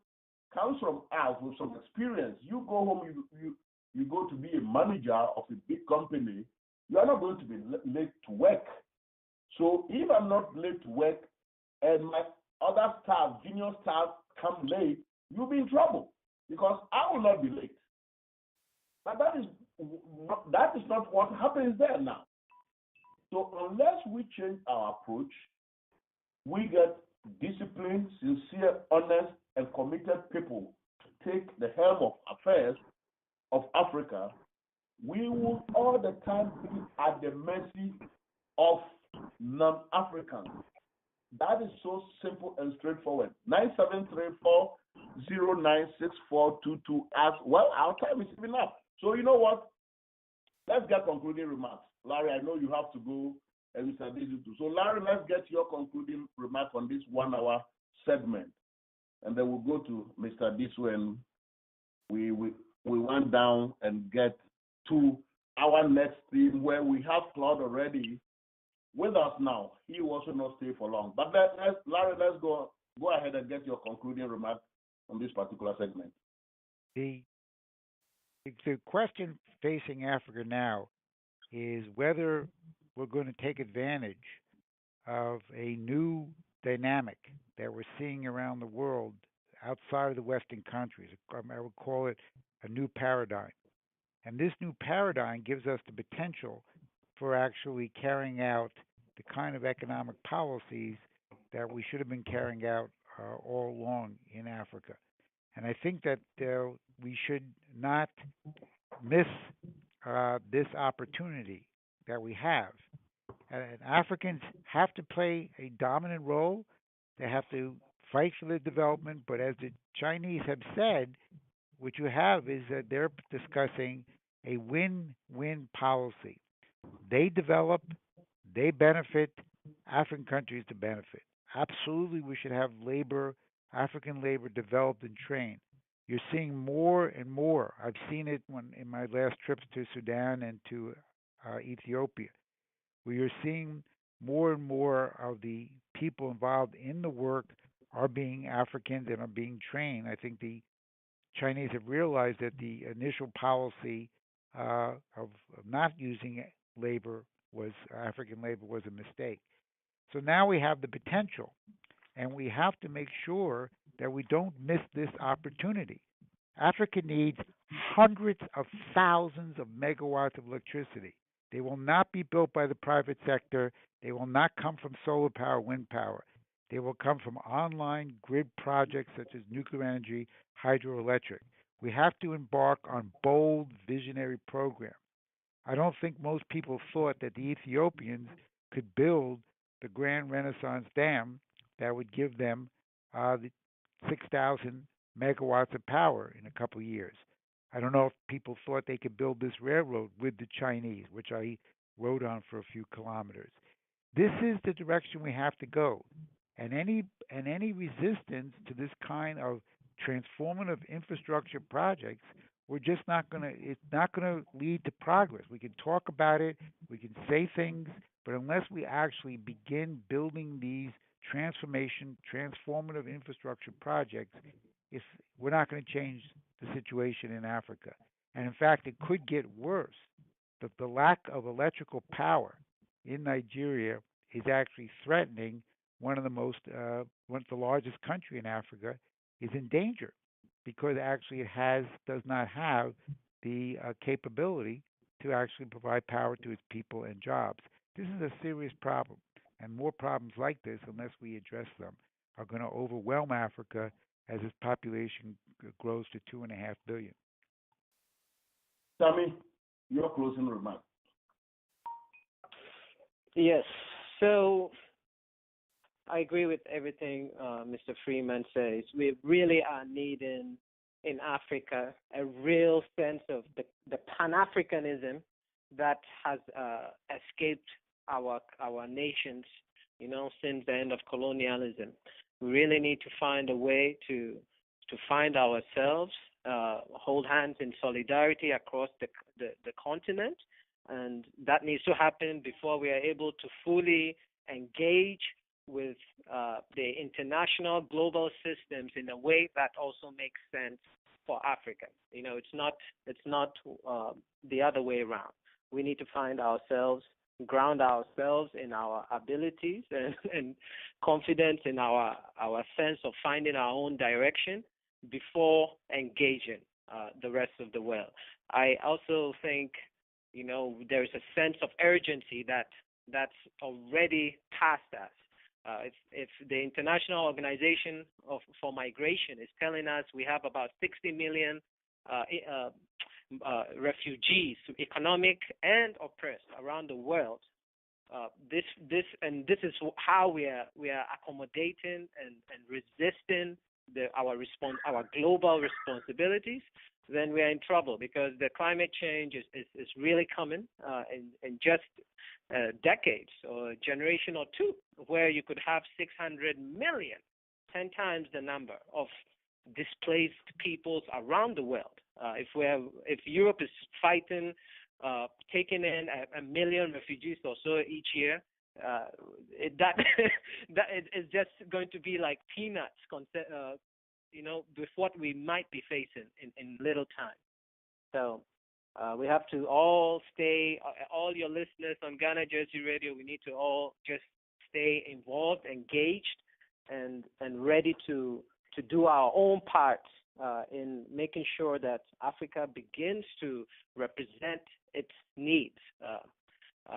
comes from out with some experience, you go home, you go to be a manager of a big company, you are not going to be late to work. So if I'm not late to work and my other staff, junior staff, come late, you'll be in trouble because I will not be late. But that is not what happens there now. So unless we change our approach, we get disciplined, sincere, honest, and committed people to take the helm of affairs of Africa, we will all the time be at the mercy of non-Africans. That is so simple and straightforward. 9734096422. As well, our time is even up. So you know what? Let's get concluding remarks. Larry, I know you have to go, and Mr. Disu too. So Larry, let's get your concluding remark on this 1 hour segment. And then we'll go to Mr. Disu, and we went down and get to our next theme where we have Claude already with us now. He will also not stay for long. But Larry, let's go ahead and get your concluding remark on this particular segment. The question facing Africa now is whether we're going to take advantage of a new dynamic that we're seeing around the world outside of the Western countries. I would call it a new paradigm. And this new paradigm gives us the potential for actually carrying out the kind of economic policies that we should have been carrying out all along in Africa. And I think that we should not miss this opportunity that we have. And Africans have to play a dominant role. They have to fight for their development. But as the Chinese have said, what you have is that they're discussing a win-win policy. They develop, they benefit, African countries to benefit. Absolutely, we should have labor, African labor developed and trained. You're seeing more and more. I've seen it when in my last trips to Sudan and to Ethiopia, where you're seeing more and more of the people involved in the work are being Africans and are being trained. I think the Chinese have realized that the initial policy of not using labor was African labor was a mistake. So now we have the potential, and we have to make sure that we don't miss this opportunity. Africa needs hundreds of thousands of megawatts of electricity. They will not be built by the private sector. They will not come from solar power, wind power. They will come from online grid projects such as nuclear energy, hydroelectric. We have to embark on bold, visionary programs. I don't think most people thought that the Ethiopians could build the Grand Renaissance Dam that would give them the 6,000 megawatts of power in a couple of years. I don't know if people thought they could build this railroad with the Chinese, which I rode on for a few kilometers. This is the direction we have to go. And any resistance to this kind of transformative infrastructure projects, we're just not going to it's not going to lead to progress. We can talk about it, we can say things, but unless we actually begin building these transformative infrastructure projects, if we're not going to change the situation in Africa. And in fact, it could get worse. The lack of electrical power in Nigeria is actually threatening one of the largest country in Africa is in danger because actually it does not have the capability to actually provide power to its people and jobs. This is a serious problem, and more problems like this, unless we address them, are going to overwhelm Africa as its population grows to 2.5 billion. Sammy, your closing remarks. Yes. So I agree with everything Mr. Freeman says. We really are needing in Africa a real sense of the Pan-Africanism that has escaped our nations, since the end of colonialism. We really need to find a way to find ourselves, hold hands in solidarity across the continent, and that needs to happen before we are able to fully engage with the international global systems in a way that also makes sense for Africa. It's not the other way around. We need to find ourselves, ground ourselves in our abilities and confidence in our sense of finding our own direction before engaging the rest of the world. I also think, there's a sense of urgency that's already past us. If the International Organization for Migration is telling us we have about 60 million refugees, economic and oppressed, around the world, this is how we are accommodating and resisting our global responsibilities, then we are in trouble, because the climate change is really coming in just decades or a generation or two, where you could have 600 million, 10 times the number of displaced peoples around the world. If Europe is fighting, taking in a million refugees or so each year, that is just going to be like peanuts, with what we might be facing in little time. So we have to all your listeners on Ghana Jersey Radio, we need to all just stay involved, engaged, and ready to do our own part in making sure that Africa begins to represent its needs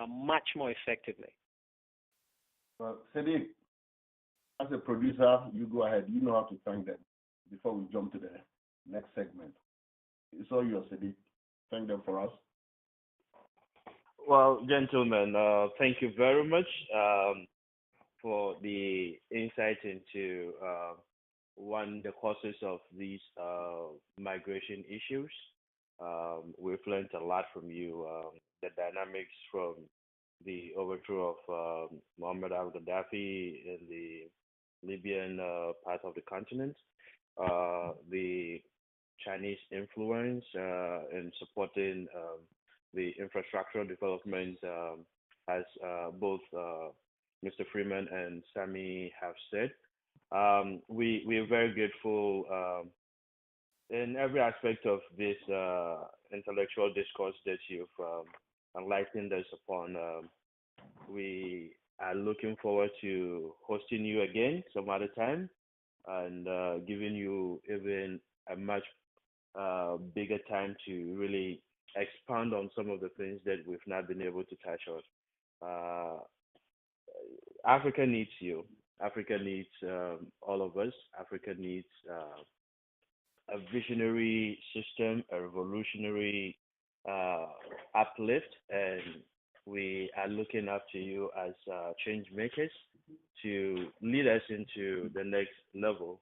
much more effectively. Well, Sadick, as a producer, you go ahead. You know how to thank them before we jump to the next segment. It's all yours, Sadick. Thank them for us. Well, gentlemen, thank you very much for the insight into the causes of these migration issues. We've learned a lot from you. The dynamics from the overthrow of Muammar al-Gaddafi in the Libyan part of the continent, the Chinese influence in supporting the infrastructural development, as both Mr. Freeman and Sammy have said. We are very grateful in every aspect of this intellectual discourse that you've enlightened us upon. We are looking forward to hosting you again some other time and giving you even a much bigger time to really expand on some of the things that we've not been able to touch on. Africa needs you. Africa needs all of us. Africa needs a visionary system, a revolutionary uplift, and we are looking up to you as change makers to lead us into the next level.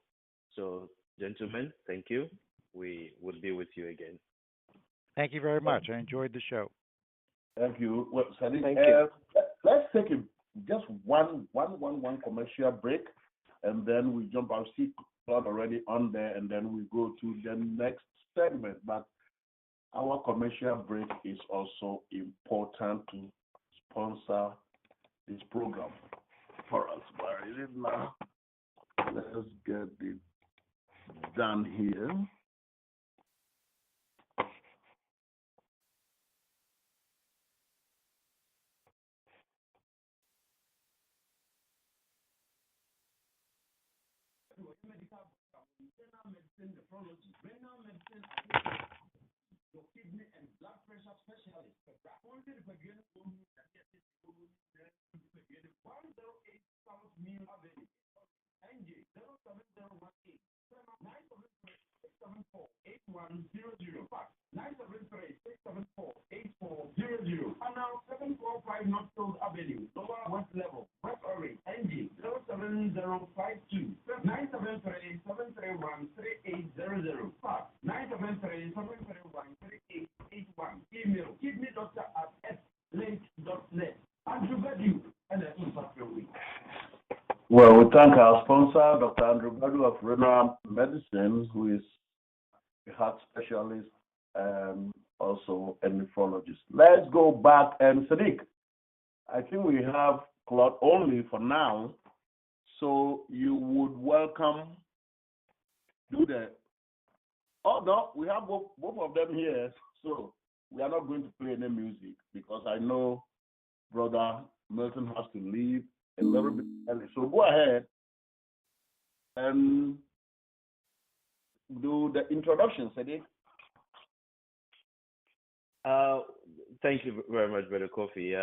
So, gentlemen, thank you. We will be with you again. Thank you very much. I enjoyed the show. Thank you. Well, Sadick, Thank you. let's take just one commercial break, and then we jump. I'll see Claude already on there, and then we go to the next segment. But our commercial break is also important to sponsor this program for us. Where is it now? Let's get it done here. Your kidney and blood pressure specialist. Only the beginning of 108 South Mill Avenue, NJ 07018 973-674-8100. Fax 973-674-8400. And now 745 Northfield Avenue, Lower West Level, West Orange, NJ 07052 973-731-3800. Fax 973-731-3881. Email kidneydoctor@slink.net. Andrew Badu and the Impact Week. Well, we thank our sponsor, Dr. Andrew Badu of Freeman Medicine, who is a heart specialist and also a nephrologist. Let's go back and Sadick. I think we have Claude only for now, so you would welcome. Do the. Oh no, we have both of them here, so we are not going to play any music because I know Brother Milton has to leave a little bit early. So go ahead and do the introduction, Sadick. Thank you very much, Brother Kofi.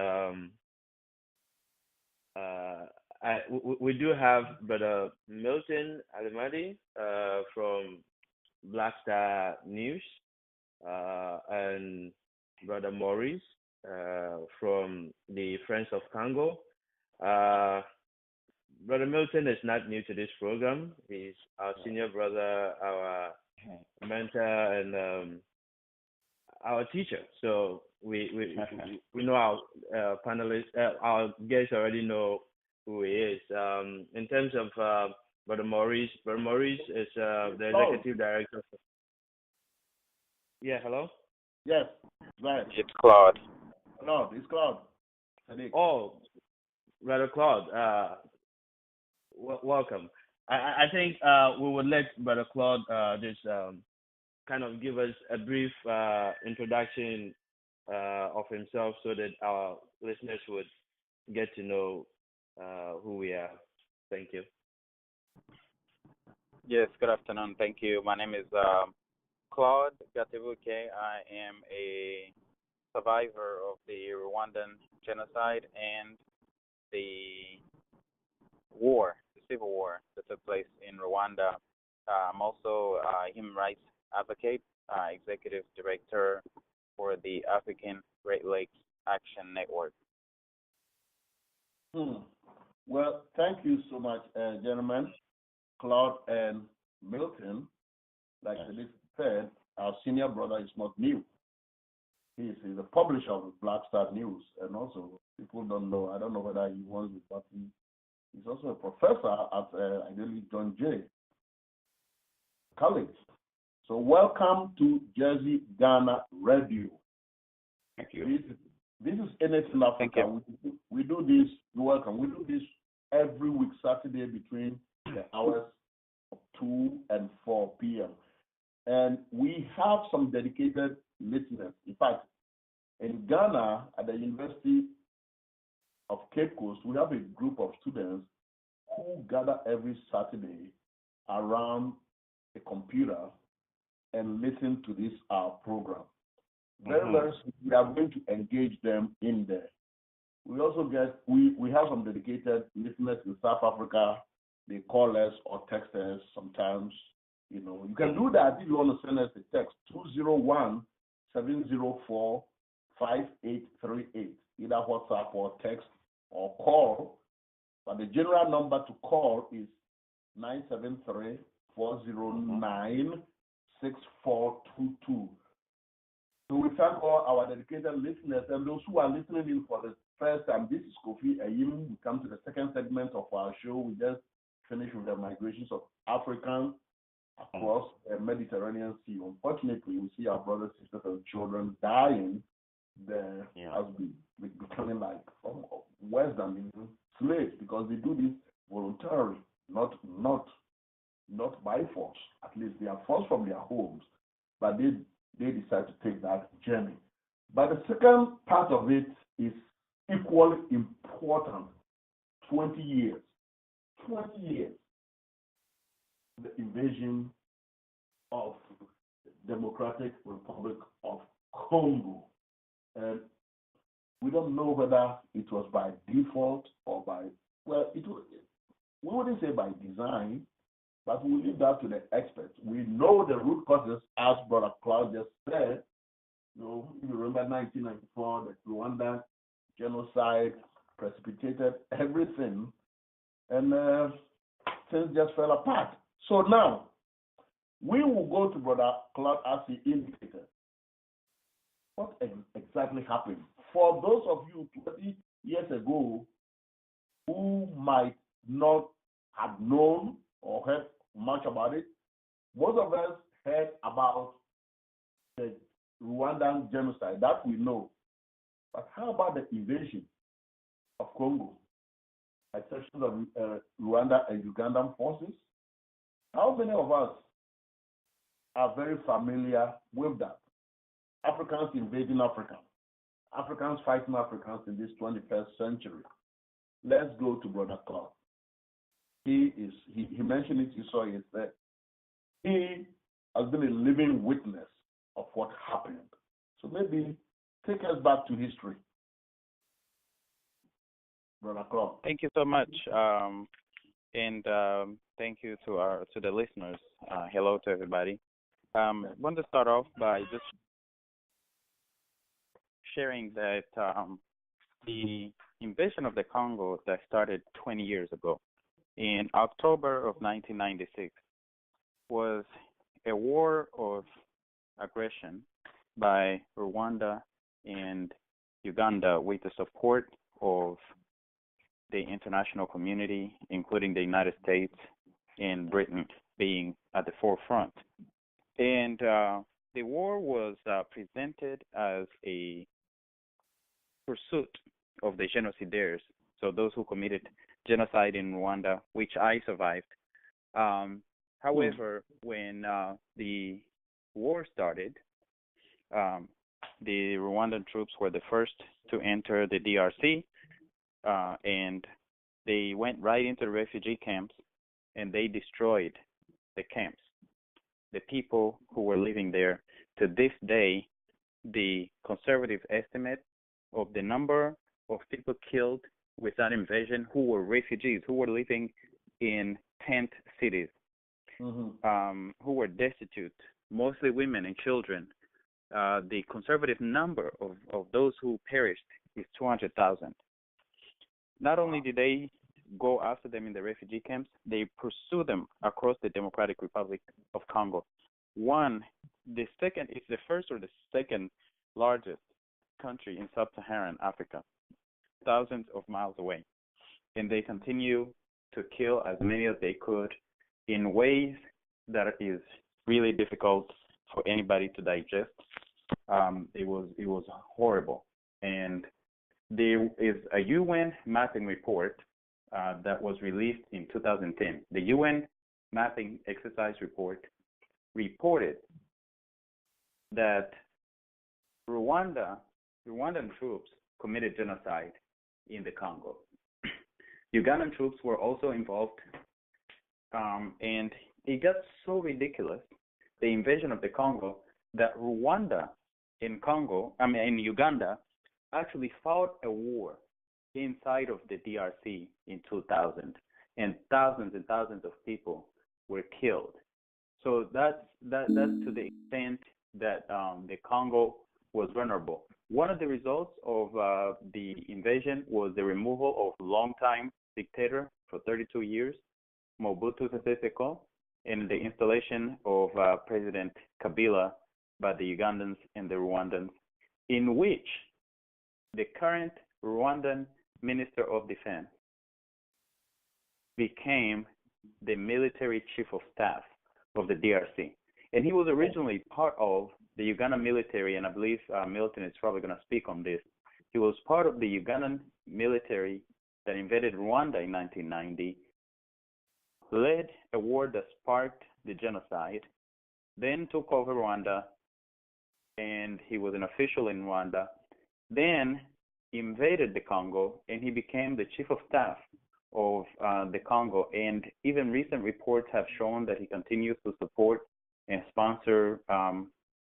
We do have Brother Milton Alimadi from Black Star News and Brother Maurice from the Friends of Congo. Brother Milton is not new to this program. He's our senior brother, our mentor, and our teacher. So we know our panelists, our guests already know who he is. In terms of Brother Maurice is the executive director. Yeah, hello? Yes, right. It's Claude. No, it's Claude. Sadick. Oh, Brother Claude, welcome. I think we would let Brother Claude just kind of give us a brief introduction of himself so that our listeners would get to know who we are. Thank you. Yes, good afternoon. Thank you. My name is Claude Gatebuke. I am a survivor of the Rwandan genocide and the civil war that took place in Rwanda. I'm also a human rights advocate, executive director for the African Great Lakes Action Network. Well, thank you so much, gentlemen, Claude and Milton, like Sadick said, our senior brother is not new. He's the publisher of Black Star News, and also people don't know. I don't know whether he was with, but he's also a professor at ideally John Jay College. So welcome to Jersey Ghana Radio. Thank you. This is Anything Africa. We do this. You're welcome. We do this every week, Saturday, between the hours of 2 and 4 p.m. And we have some dedicated listeners. In fact, in Ghana, at the University of Cape Coast, we have a group of students who gather every Saturday around a computer and listen to this our program. Very soon, we are going to engage them in there. We also we have some dedicated listeners in South Africa. They call us or text us sometimes. You know, you can do that if you want to send us a text, 201-704-5838, either WhatsApp or text or call. But the general number to call is 973-409-6422. So we thank all our dedicated listeners and those who are listening in for the first time. This is Kofi Ayim. We come to the second segment of our show. We just finished with the migrations of Africans across the Mediterranean Sea. Unfortunately, we see our brothers, sisters, and children dying there as we becoming like worse than slaves, because they do this voluntarily, not by force. At least they are forced from their homes, but they decide to take that journey. But the second part of it is equally important. 20 years. The invasion of Democratic Republic of Congo. And we don't know whether it was by default or we wouldn't say by design, but we'll leave that to the experts. We know the root causes, as Brother Claude just said. You know, if you remember 1994, the Rwanda genocide precipitated everything, and things just fell apart. So now, we will go to Brother Claude as he indicated. What exactly happened? For those of you 20 years ago who might not have known or heard much about it, most of us heard about the Rwandan genocide. That we know. But how about the invasion of Congo by sections of Rwanda and Ugandan forces? How many of us are very familiar with that? Africans invading Africa. Africans fighting Africans in this 21st century. Let's go to Brother Claude. He mentioned it, you saw it there. He has been a living witness of what happened. So maybe take us back to history. Brother Claude. Thank you so much. And thank you to the listeners. Hello to everybody. I want to start off by just sharing that the invasion of the Congo that started 20 years ago in October of 1996 was a war of aggression by Rwanda and Uganda with the support of the international community, including the United States and Britain being at the forefront. And the war was presented as a pursuit of the genocidaires, so those who committed genocide in Rwanda, which I survived. However, when the war started, the Rwandan troops were the first to enter the DRC, and they went right into the refugee camps, and they destroyed the camps. The people who were living there, to this day, the conservative estimate of the number of people killed with that invasion who were refugees, who were living in tent cities, who were destitute, mostly women and children. The conservative number of those who perished is 200,000. Not only did they go after them in the refugee camps, they pursue them across the Democratic Republic of Congo. The first or the second largest country in sub-Saharan Africa, thousands of miles away. And they continue to kill as many as they could in ways that is really difficult for anybody to digest. It was horrible. And there is a UN mapping report that was released in 2010. The UN mapping exercise report reported that Rwandan troops committed genocide in the Congo. Ugandan troops were also involved, and it got so ridiculous, the invasion of the Congo, that Rwanda in Uganda actually fought a war inside of the DRC in 2000, and thousands of people were killed. So that's to the extent that the Congo was vulnerable. One of the results of the invasion was the removal of longtime dictator for 32 years, Mobutu Sese Seko, and the installation of President Kabila by the Ugandans and the Rwandans, in which the current Rwandan Minister of Defense became the military chief of staff of the DRC. And he was originally part of the Ugandan military, and I believe Milton is probably going to speak on this. He was part of the Ugandan military that invaded Rwanda in 1990, led a war that sparked the genocide, then took over Rwanda, and he was an official in Rwanda, then invaded the Congo, and he became the chief of staff of the Congo. And even recent reports have shown that he continues to support and sponsor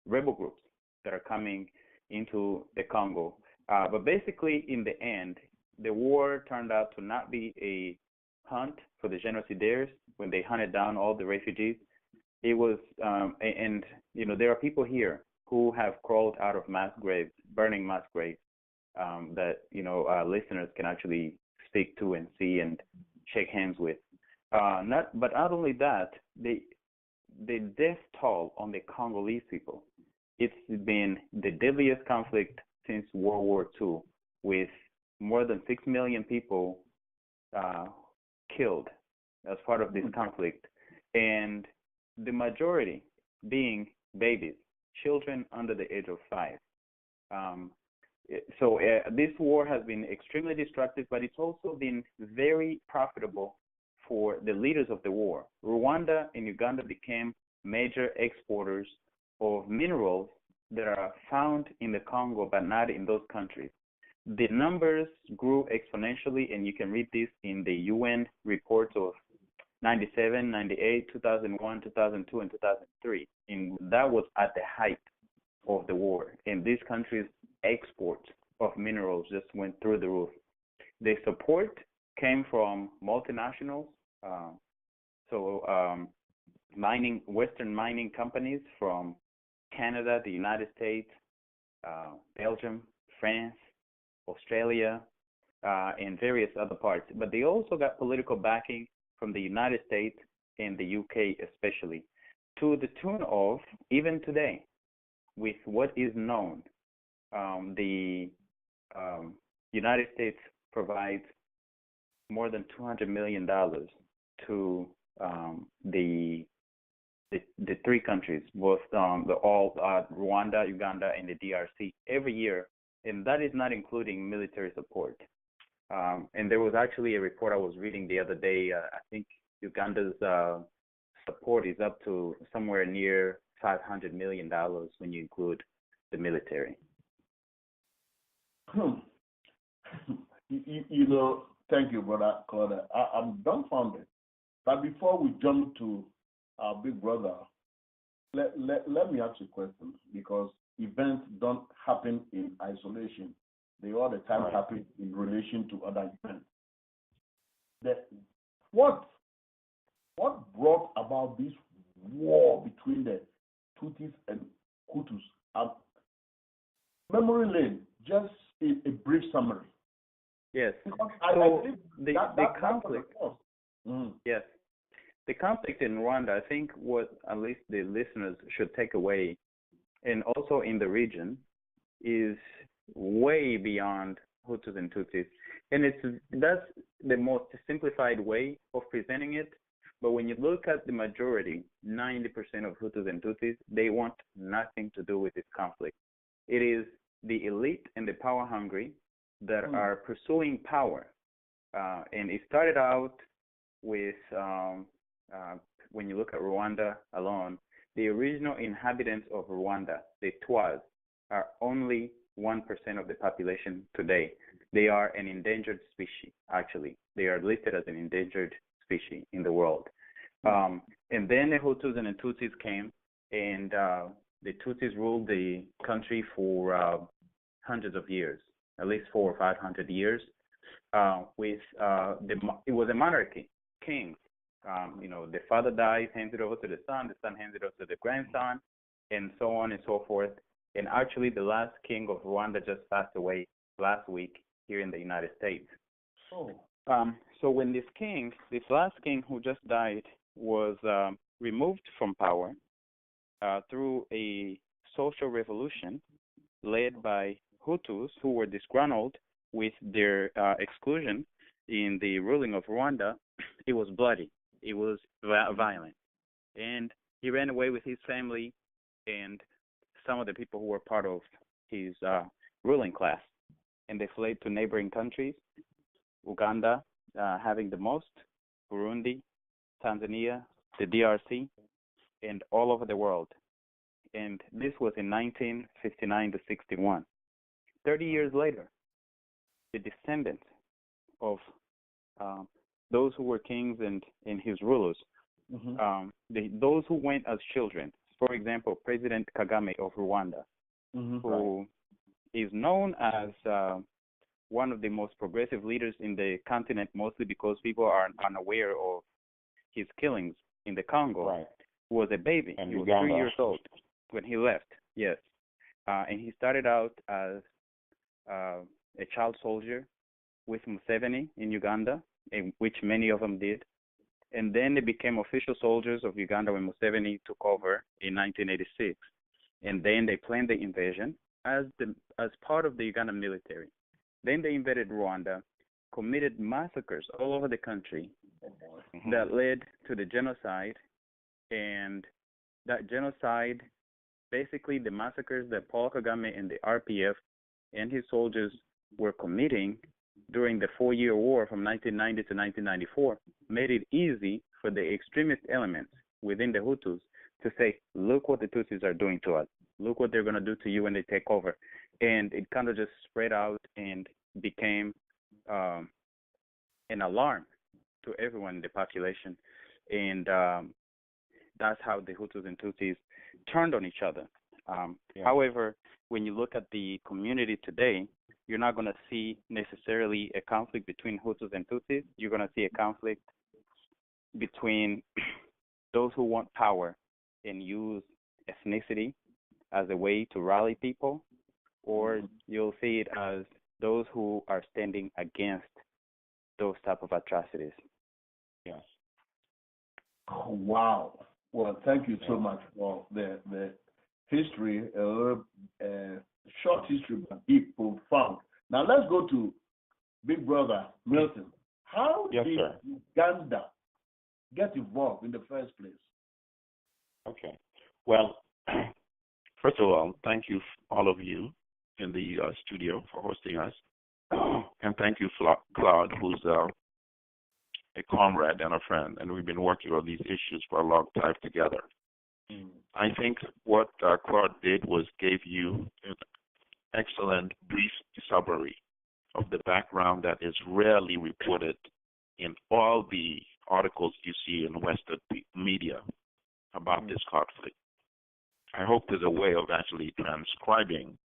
rebel groups that are coming into the Congo. But basically, in the end, the war turned out to not be a hunt for the genocidaires when they hunted down all the refugees. It was, and you know, there are people here who have crawled out of mass graves, burning mass graves, that listeners can actually speak to and see and shake hands with. But not only that, the death toll on the Congolese people, it's been the deadliest conflict since World War II, with more than 6 million people killed as part of this conflict, and the majority being babies, children under the age of 5. So this war has been extremely destructive, but it's also been very profitable for the leaders of the war. Rwanda and Uganda became major exporters of minerals that are found in the Congo, but not in those countries. The numbers grew exponentially, and you can read this in the UN reports of 97, 98, 2001, 2002, and 2003. And that was at the height of the war. And these countries' exports of minerals just went through the roof. The support came from multinationals, Western mining companies from Canada, the United States, Belgium, France, Australia, and various other parts. But they also got political backing from the United States and the UK especially, to the tune of, even today, with what is known, the United States provides more than $200 million to the three countries, both Rwanda, Uganda, and the DRC every year, and that is not including military support. And there was actually a report I was reading the other day. I think Uganda's support is up to somewhere near $500 million when you include the military. Thank you, Brother Claude. I'm dumbfounded. But before we jump to our big brother, let me ask you a question, because events don't happen in isolation. They all the time happen in relation to other events. What brought about this war between the Tutsis and Hutus? Memory lane, just a brief summary. Yes. Because So I believe the that, the that that's what conflict, it was. Mm. yes, the conflict in Rwanda. I think what at least the listeners should take away, and also in the region, is way beyond Hutus and Tutsis, and that's the most simplified way of presenting it. But when you look at the majority, 90% of Hutus and Tutsis, they want nothing to do with this conflict. It is the elite and the power hungry that are pursuing power. And it started out with, when you look at Rwanda alone, the original inhabitants of Rwanda, the Twas, are only 1% of the population today. They are an endangered species, actually. They are listed as an endangered species in the world. And then the Hutus and the Tutsis came, and the Tutsis ruled the country for hundreds of years, at least 400 or 500 years. It was a monarchy, kings. The father dies, hands it over to the son hands it over to the grandson, and so on and so forth. And actually, the last king of Rwanda just passed away last week here in the United States. Oh. So when this last king who just died, was removed from power through a social revolution led by Hutus who were disgruntled with their exclusion in the ruling of Rwanda, it was bloody. It was violent. And he ran away with his family and some of the people who were part of his ruling class. And they fled to neighboring countries, Uganda having the most, Burundi, Tanzania, the DRC, and all over the world. And this was in 1959 to 61. 30 years later, the descendants of those who were kings and his rulers, those who went as children, for example, President Kagame of Rwanda, who is known as one of the most progressive leaders in the continent, mostly because people are unaware of his killings in the Congo, was a baby. And he was Uganda. 3 years old when he left, yes. And he started out as a child soldier with Museveni in Uganda, in which many of them did. And then they became official soldiers of Uganda when Museveni took over in 1986. And then they planned the invasion as part of the Ugandan military. Then they invaded Rwanda, committed massacres all over the country that led to the genocide. And that genocide, basically the massacres that Paul Kagame and the RPF and his soldiers were committing during the 4-year war from 1990 to 1994, made it easy for the extremist elements within the Hutus to say, look what the Tutsis are doing to us. Look what they're going to do to you when they take over. And it kind of just spread out and became an alarm to everyone in the population. And that's how the Hutus and Tutsis turned on each other. However, when you look at the community today, you're not going to see necessarily a conflict between Hutus and Tutsis. You're going to see a conflict between those who want power and use ethnicity as a way to rally people, or you'll see it as those who are standing against those type of atrocities. Yes. Oh, wow. Well, thank you so much for the history, short history, but deep, profound. Now let's go to Big Brother Milton. How did Uganda get involved in the first place? Okay. Well, first of all, thank you, all of you in the studio for hosting us. And thank you, Claude, who's a comrade and a friend. And we've been working on these issues for a long time together. I think what Claude did was gave you an excellent brief summary of the background that is rarely reported in all the articles you see in Western media about this conflict. I hope there's a way of actually transcribing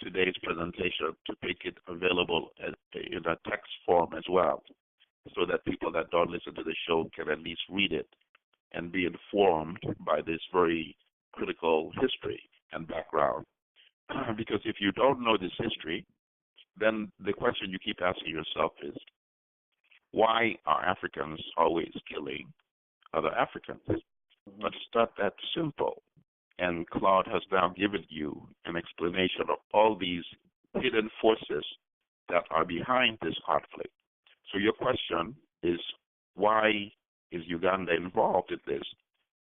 today's presentation to make it available in a text form as well, so that people that don't listen to the show can at least read it and be informed by this very critical history and background. Because if you don't know this history, then the question you keep asking yourself is, why are Africans always killing other Africans? But it's not that simple. And Claude has now given you an explanation of all these hidden forces that are behind this conflict. So your question is, why is Uganda involved in this?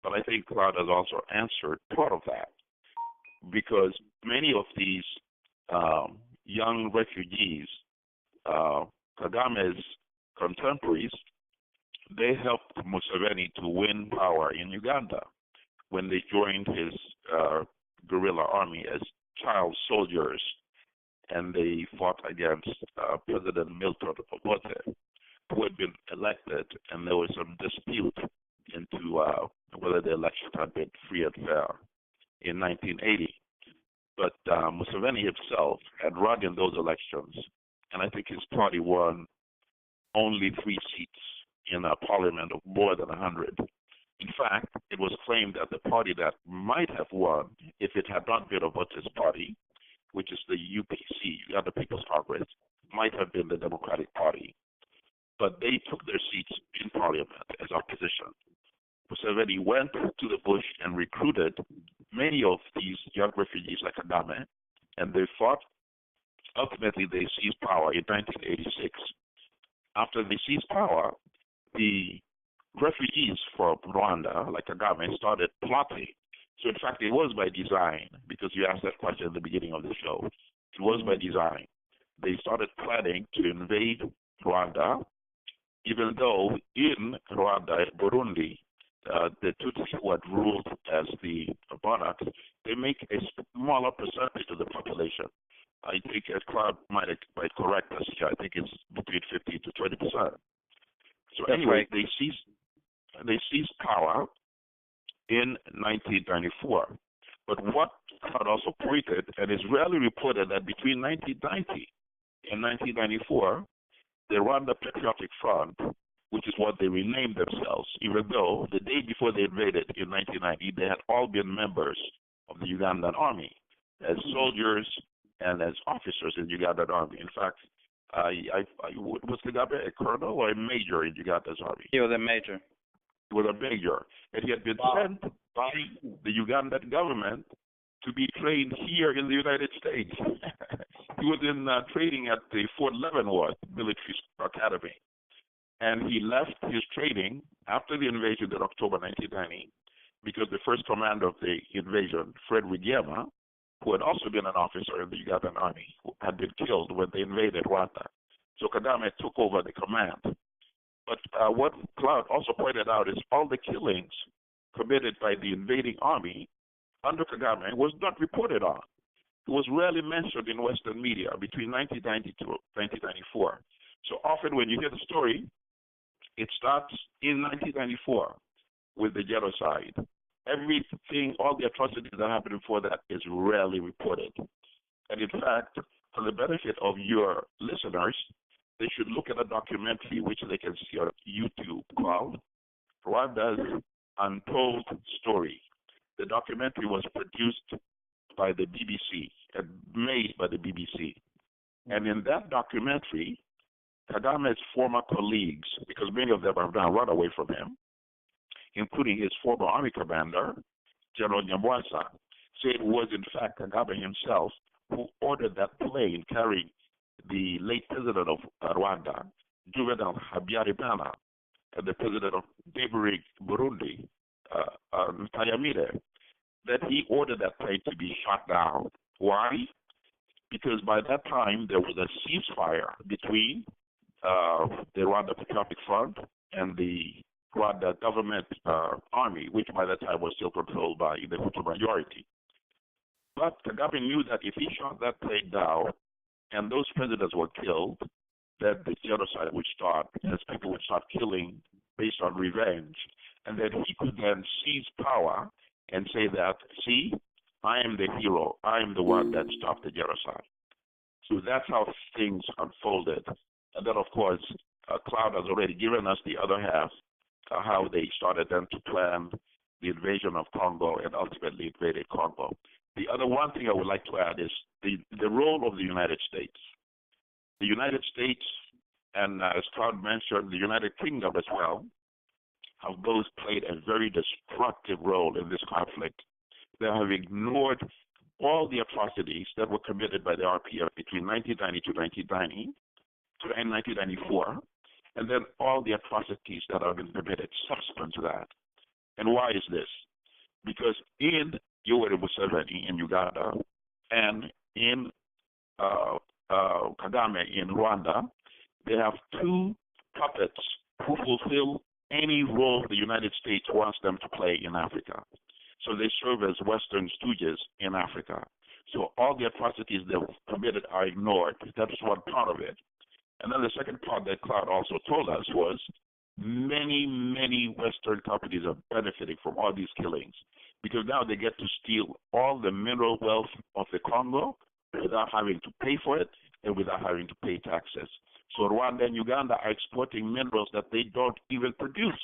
But I think Claude has also answered part of that, because many of these young refugees, Kagame's contemporaries, they helped Museveni to win power in Uganda when they joined his guerrilla army as child soldiers, and they fought against President Milton Alimadi, who had been elected, and there was some dispute into whether the election had been free and fair in 1980. But Museveni himself had run in those elections, and I think his party won only 3 seats in a parliament of more than 100. In fact, it was claimed that the party that might have won, if it had not been Obote's party, which is the UPC, Uganda People's Congress, might have been the Democratic Party. But they took their seats in parliament as opposition. Museveni went to the bush and recruited many of these young refugees like Kagame, and they fought. Ultimately, they seized power in 1986. After they seized power, the refugees from Rwanda, like Kagame, started plotting. So, in fact, it was by design, because you asked that question at the beginning of the show. It was by design. They started planning to invade Rwanda, even though in Rwanda and Burundi, the Tutsi who had ruled as the monarchs, they make a smaller percentage of the population. I think, as Claude might correct us here, I think it's between 15 to 20%. So That's anyway, right. they seized power in 1994. But what Claude also pointed, and is rarely reported, that between 1990 and 1994, the Rwanda Patriotic Front, which is what they renamed themselves, even though the day before they invaded in 1990, they had all been members of the Ugandan army as soldiers and as officers in the Ugandan army. In fact, was Kagame a colonel or a major in Uganda's army? He was a major. He was a major, and he had been sent by the Ugandan government to be trained here in the United States. He was in training at the Fort Leavenworth Military Academy. And he left his training after the invasion in October 1990, because the first commander of the invasion, Fred Wigema, who had also been an officer in the Ugandan army, had been killed when they invaded Rwanda. So Kagame took over the command. But what Claude also pointed out is all the killings committed by the invading army under Kagame was not reported on. It was rarely mentioned in Western media between 1990 to 1994. So often when you hear the story, it starts in 1994 with the genocide. Everything, all the atrocities that happened before that is rarely reported. And in fact, for the benefit of your listeners, they should look at a documentary which they can see on YouTube called Rwanda's Untold Story. The documentary was produced by the BBC and made by the BBC. And in that documentary, Kagame's former colleagues, because many of them have now run away from him, including his former army commander, General Nyamwasa, said it was in fact Kagame himself who ordered that plane carrying the late president of Rwanda, Juvenal Habyarimana, and the president of neighboring Burundi, Ntayamire, that he ordered that plane to be shot down. Why? Because by that time there was a ceasefire between the Rwanda Patriotic Front and the Rwanda government army, which by that time was still controlled by the Hutu majority. But Kagame knew that if he shot that plane down and those presidents were killed, that the genocide would start, as people would start killing based on revenge, and that he could then seize power and say that, see, I am the hero, I am the one that stopped the genocide. So that's how things unfolded. And then, of course, Claude has already given us the other half, how they started then to plan the invasion of Congo and ultimately invaded Congo. The other one thing I would like to add is the role of the United States. The United States and, as Claude mentioned, the United Kingdom as well have both played a very destructive role in this conflict. They have ignored all the atrocities that were committed by the RPF between 1990 to 1994, and then all the atrocities that have been committed subsequent to that. And why is this? Because in Yoweri Museveni in Uganda and in Kagame in Rwanda, they have two puppets who fulfill any role the United States wants them to play in Africa. So they serve as Western stooges in Africa. So all the atrocities they've committed are ignored. That's one part of it. And then the second part that Claude also told us was many Western companies are benefiting from all these killings because now they get to steal all the mineral wealth of the Congo without having to pay for it and without having to pay taxes. So Rwanda and Uganda are exporting minerals that they don't even produce.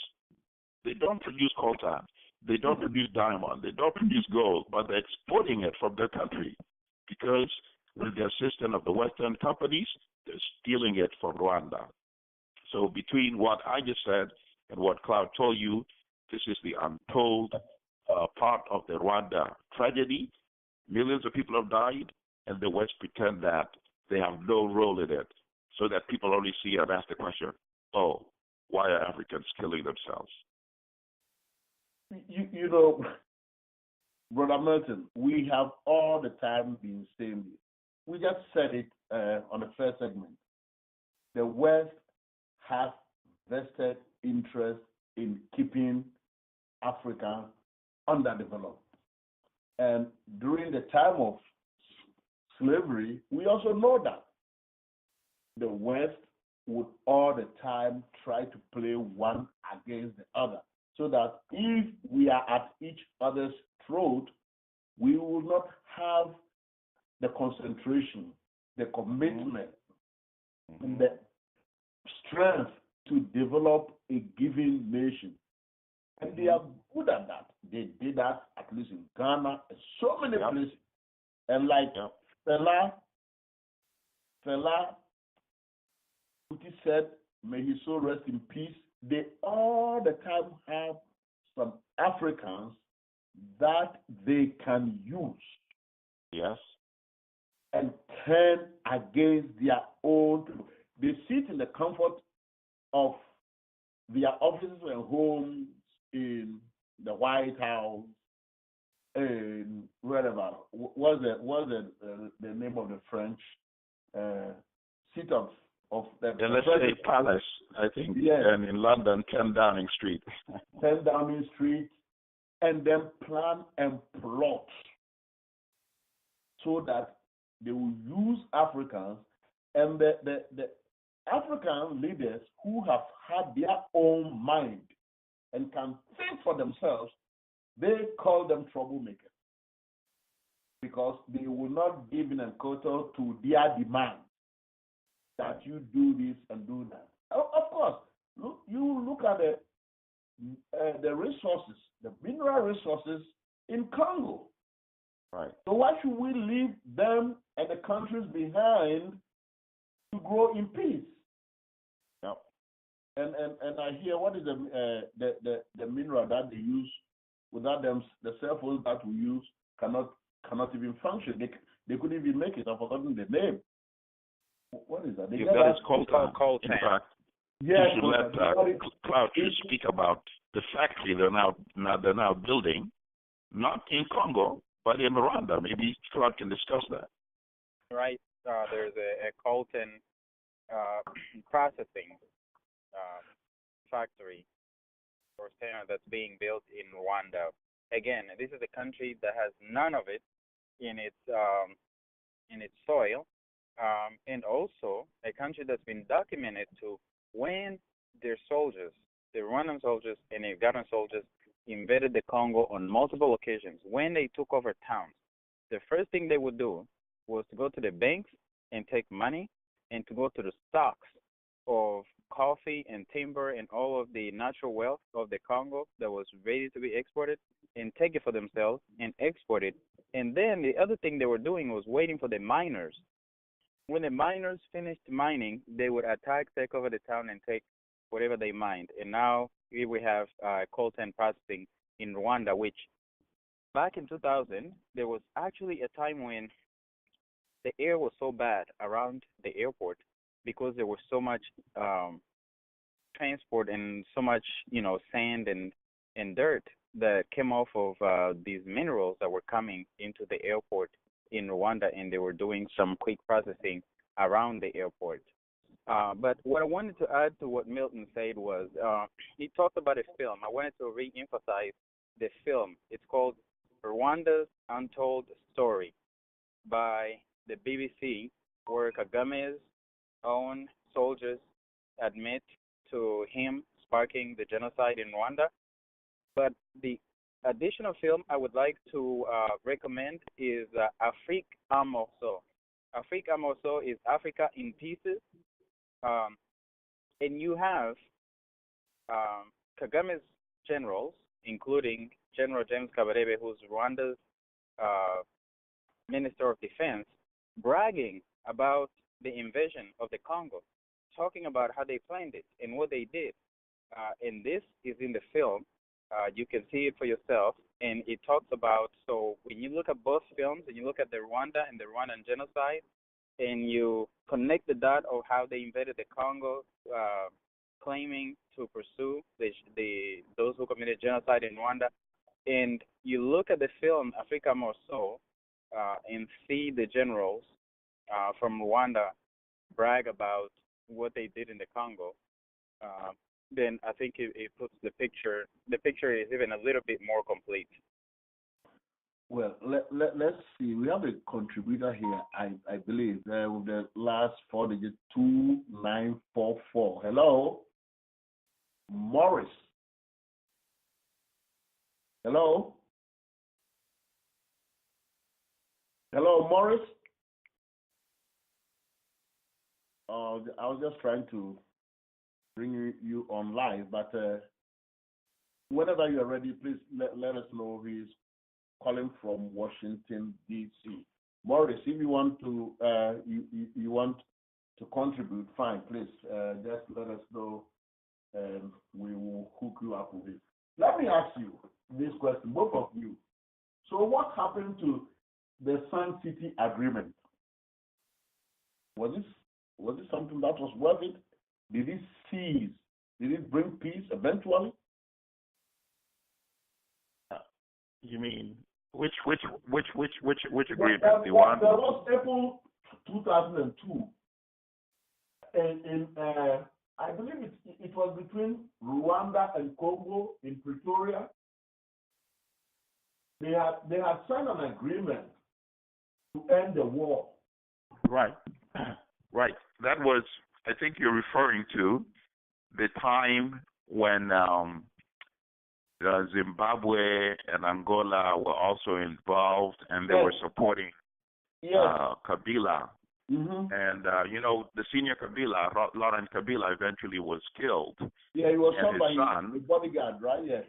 They don't produce coltan. They don't produce diamond. They don't produce gold, but they're exporting it from their country because with the assistance of the Western companies, they're stealing it from Rwanda. So between what I just said and what Claude told you, this is the untold part of the Rwanda tragedy. Millions of people have died, and the West pretend that they have no role in it, so that people only see and ask the question, oh, why are Africans killing themselves? You know, Brother Milton, we have all the time been saying this. We just said it on the first segment. The West has vested interest in keeping Africa underdeveloped. And during the time of slavery, we also know that the West would all the time try to play one against the other, so that if we are at each other's throat, we will not have the concentration, the commitment, and the strength to develop a given nation. And they are good at that. They did that at least in Ghana and so many places. And like Fela Kuti said, may his soul rest in peace, they all the time have some Africans that they can use. Yes. And turn against their own people. They sit in the comfort of their offices and homes in the White House, and wherever. What's the name of the French seat of the State Palace, I think, and in London, 10 Downing Street. 10 Downing Street, and then plan and plot so that they will use Africans, and the African leaders who have had their own mind and can think for themselves, they call them troublemakers because they will not give in and quota to their demand that you do this and do that. Of course, you look at the resources, the mineral resources in Congo. Right. So why should we leave them and the countries behind to grow in peace? Yep. And I hear what is the mineral that they use. Without them, the cell phones that we use cannot even function. They couldn't even make it. I've forgotten the name. What is that? That is coltan. In fact, yes, you should let Claude speak about the factory they're now building, not in Congo, but in Rwanda. Maybe Claude can discuss that. Right. There's a coltan processing factory or center that's being built in Rwanda. Again, this is a country that has none of it in its soil, and also a country that's been documented to when their soldiers, the Rwandan soldiers and the Ugandan soldiers, invaded the Congo on multiple occasions. When they took over towns, the first thing they would do was to go to the banks and take money and to go to the stocks of coffee and timber and all of the natural wealth of the Congo that was ready to be exported and take it for themselves and export it. And then the other thing they were doing was waiting for the miners when the miners finished mining, they would attack, take over the town, and take whatever they mined. And now here we have coltan processing in Rwanda, which back in 2000, there was actually a time when the air was so bad around the airport because there was so much transport and so much, sand and dirt that came off of these minerals that were coming into the airport in Rwanda, and they were doing some quick processing around the airport. But what I wanted to add to what Milton said was he talked about a film. I wanted to re-emphasize the film. It's called Rwanda's Untold Story by the BBC, where Kagame's own soldiers admit to him sparking the genocide in Rwanda. But the additional film I would like to recommend is Afrique en morceaux. Afrique en morceaux is Africa in pieces. And you have Kagame's generals, including General James Kabarebe, who's Rwanda's Minister of Defense, bragging about the invasion of the Congo, talking about how they planned it and what they did. And this is in the film. You can see it for yourself. And it talks about, so when you look at both films and you look at the Rwanda and the Rwandan genocide, and you connect the dot of how they invaded the Congo, claiming to pursue those who committed genocide in Rwanda, and you look at the film Africa Morceau and see the generals from Rwanda brag about what they did in the Congo, then I think it puts the picture is even a little bit more complete. Well, let's see. We have a contributor here, I believe, with the last 4 digits, 2944. Hello? Morris. Hello? Hello, Morris? I was just trying to bring you on live, but whenever you're ready, please let us know who is calling from Washington, D.C. Morris, if you want to you want to contribute, fine, please just let us know, and we will hook you up with it. Let me ask you this question, both of you. So what happened to the Sun City Agreement? Was it something that was worth it? Did it cease? Did it bring peace eventually? You mean which agreement? There was April 2002, and I believe it was between Rwanda and Congo in Pretoria. They had signed an agreement to end the war. Right. Right. That was, I think you're referring to the time when Zimbabwe and Angola were also involved, and they were supporting Kabila. Mm-hmm. And, the senior Kabila, Laurent Kabila, eventually was killed. Yeah, he was shot by a bodyguard, right? Yeah.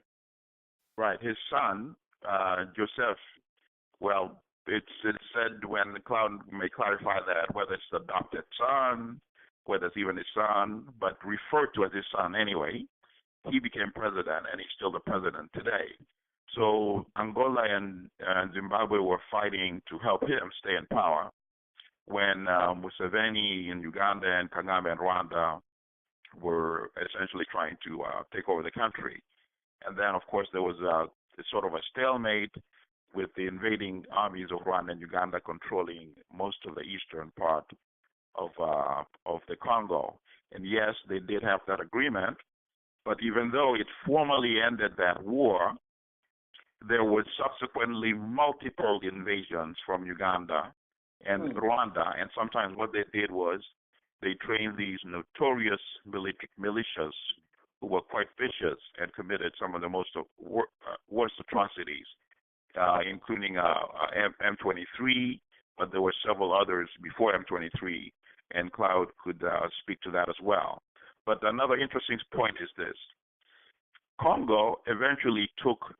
Right. His son, Joseph, well, it's said, when Claude may clarify that, whether it's the adopted son, whether it's even his son, but referred to as his son anyway, he became president, and he's still the president today. So Angola and Zimbabwe were fighting to help him stay in power when Museveni in Uganda and Kagame in Rwanda were essentially trying to take over the country. And then, of course, there was sort of a stalemate with the invading armies of Rwanda and Uganda controlling most of the eastern part of the Congo. And yes, they did have that agreement, but even though it formally ended that war, there were subsequently multiple invasions from Uganda and Rwanda, and sometimes what they did was they trained these notorious militias who were quite vicious and committed some of the most worst atrocities, including M23, but there were several others before M23, and Claude could speak to that as well. But another interesting point is this. Congo eventually took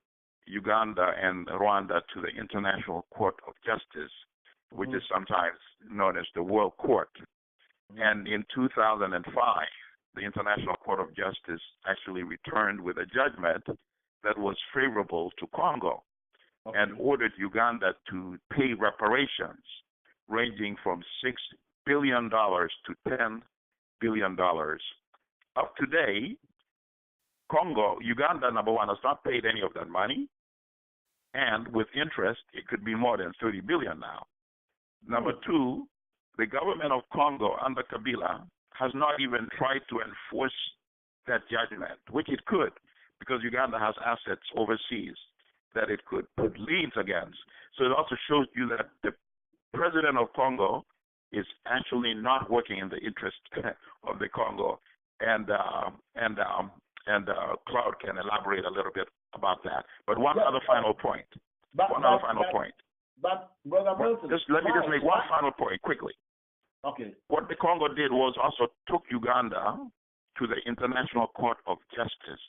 Uganda and Rwanda to the International Court of Justice, which is sometimes known as the World Court. And in 2005, the International Court of Justice actually returned with a judgment that was favorable to Congo and ordered Uganda to pay reparations ranging from $6 billion to $10 billion. Up to date, Uganda, number one, has not paid any of that money, and with interest, it could be more than $30 billion now. Number two, the government of Congo under Kabila has not even tried to enforce that judgment, which it could, because Uganda has assets overseas that it could put liens against. So it also shows you that the president of Congo is actually not working in the interest of the Congo. And Claude can elaborate a little bit about that. But one other final point. But Brother Milton, let me just make one final point quickly. Okay. What the Congo did was also took Uganda to the International Court of Justice,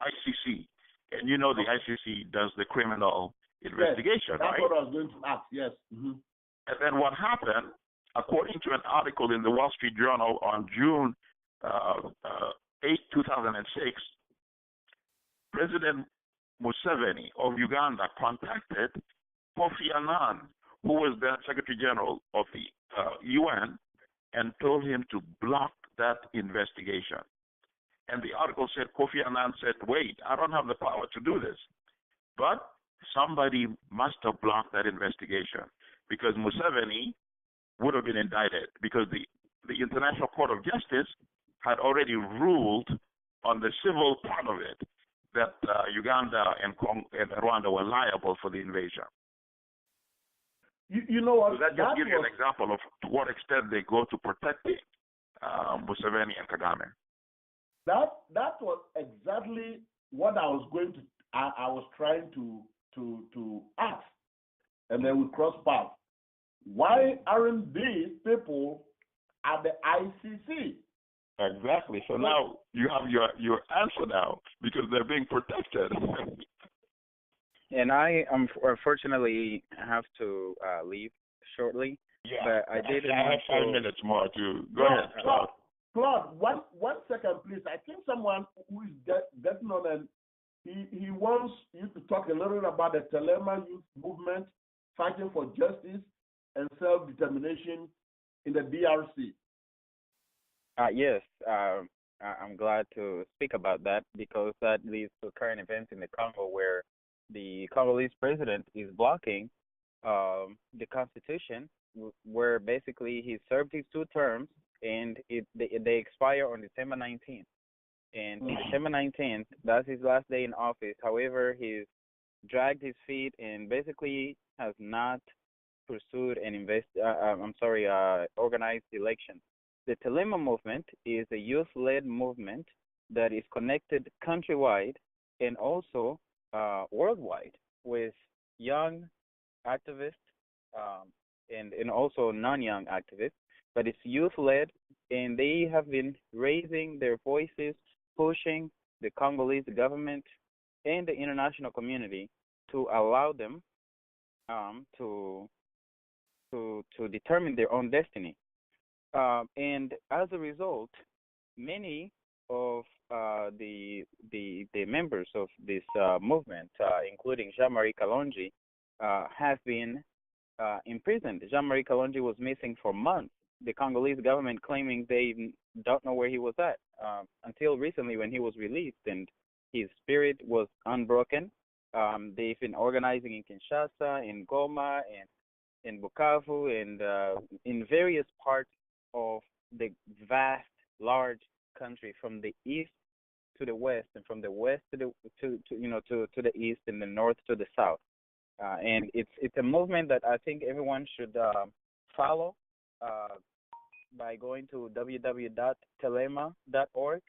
ICC. And you know the ICC does the criminal investigation, that's right? That's what I was going to ask, yes. And then what happened, according to an article in the Wall Street Journal on June 8, 2006, President Museveni of Uganda contacted Kofi Annan, who was then Secretary General of the UN, and told him to block that investigation. And the article said, Kofi Annan said, wait, I don't have the power to do this. But somebody must have blocked that investigation, because Museveni would have been indicted, because the International Court of Justice had already ruled on the civil part of it that Uganda and Rwanda were liable for the invasion. You know what? So that just gives you an example of to what extent they go to protecting Museveni and Kagame. That was exactly what I was trying to ask, and then we cross paths. Why aren't these people at the ICC? Exactly. So now you have your answer now, because they're being protected. And I unfortunately have to leave shortly. Yeah. But I did. I have 5 minutes more to go ahead. Claude, one second, please. I think someone who is getting on, and he wants you to talk a little bit about the Telema youth movement fighting for justice and self-determination in the DRC. Yes, I'm glad to speak about that, because that leads to current events in the Congo, where the Congolese president is blocking the constitution, where basically he served his 2 terms, and they expire on December 19th. And December 19th, that's his last day in office. However, he's dragged his feet and basically has not pursued and organized elections. The Telema movement is a youth-led movement that is connected countrywide and also worldwide, with young activists and also non-young activists. But it's youth-led, and they have been raising their voices, pushing the Congolese government and the international community to allow them to determine their own destiny. And as a result, many of the members of this movement, including Jean-Marie Kalonji, have been imprisoned. Jean-Marie Kalonji was missing for months. The Congolese government claiming they don't know where he was at until recently, when he was released, and his spirit was unbroken. They've been organizing in Kinshasa, in Goma, and in Bukavu, and in various parts of the vast, large country, from the east to the west, and from the west to the east, and the north to the south. And it's a movement that I think everyone should follow by going to www.telema.org,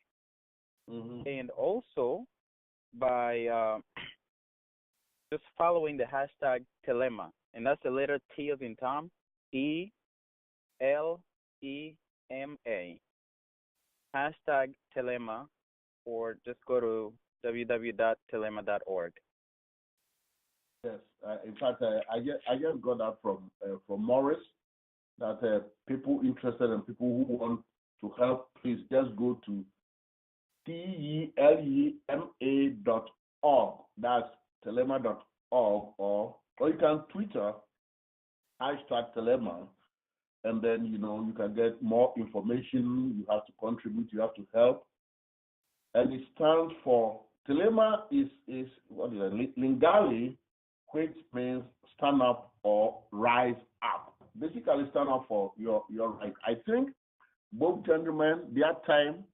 and also by just following the hashtag Telema, and that's the letter T as in Tom, ELEMA, hashtag Telema, or just go to www.telema.org. Yes. In fact, I just got that from Morris that people interested and people who want to help, please just go to telema.org. That's telema.org, or you can Twitter #Telema, and then you can get more information. You have to contribute. You have to help, and it stands for Telema is what is it? Lingali, which means stand up or rise up. Basically, stand up for your right. I think both gentlemen, their time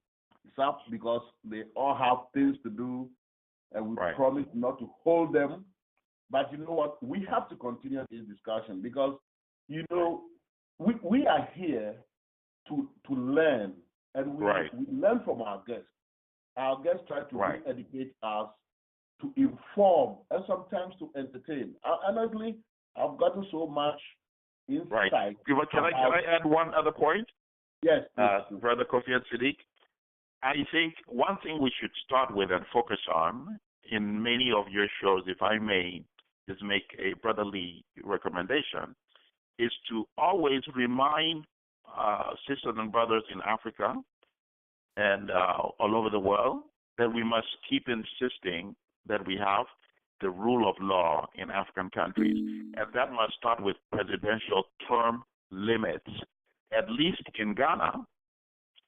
is up because they all have things to do, and we promise not to hold them. But you know what? We have to continue this discussion because we are here to learn, and we learn from our guests. Our guests try to educate us, to inform, and sometimes to entertain. Honestly, I've gotten so much insight. Right. Can I add one other point? Yes. Brother Kofi and Sadick, I think one thing we should start with and focus on in many of your shows, if I may just make a brotherly recommendation, is to always remind sisters and brothers in Africa and all over the world that we must keep insisting that we have the rule of law in African countries. And that must start with presidential term limits. At least in Ghana,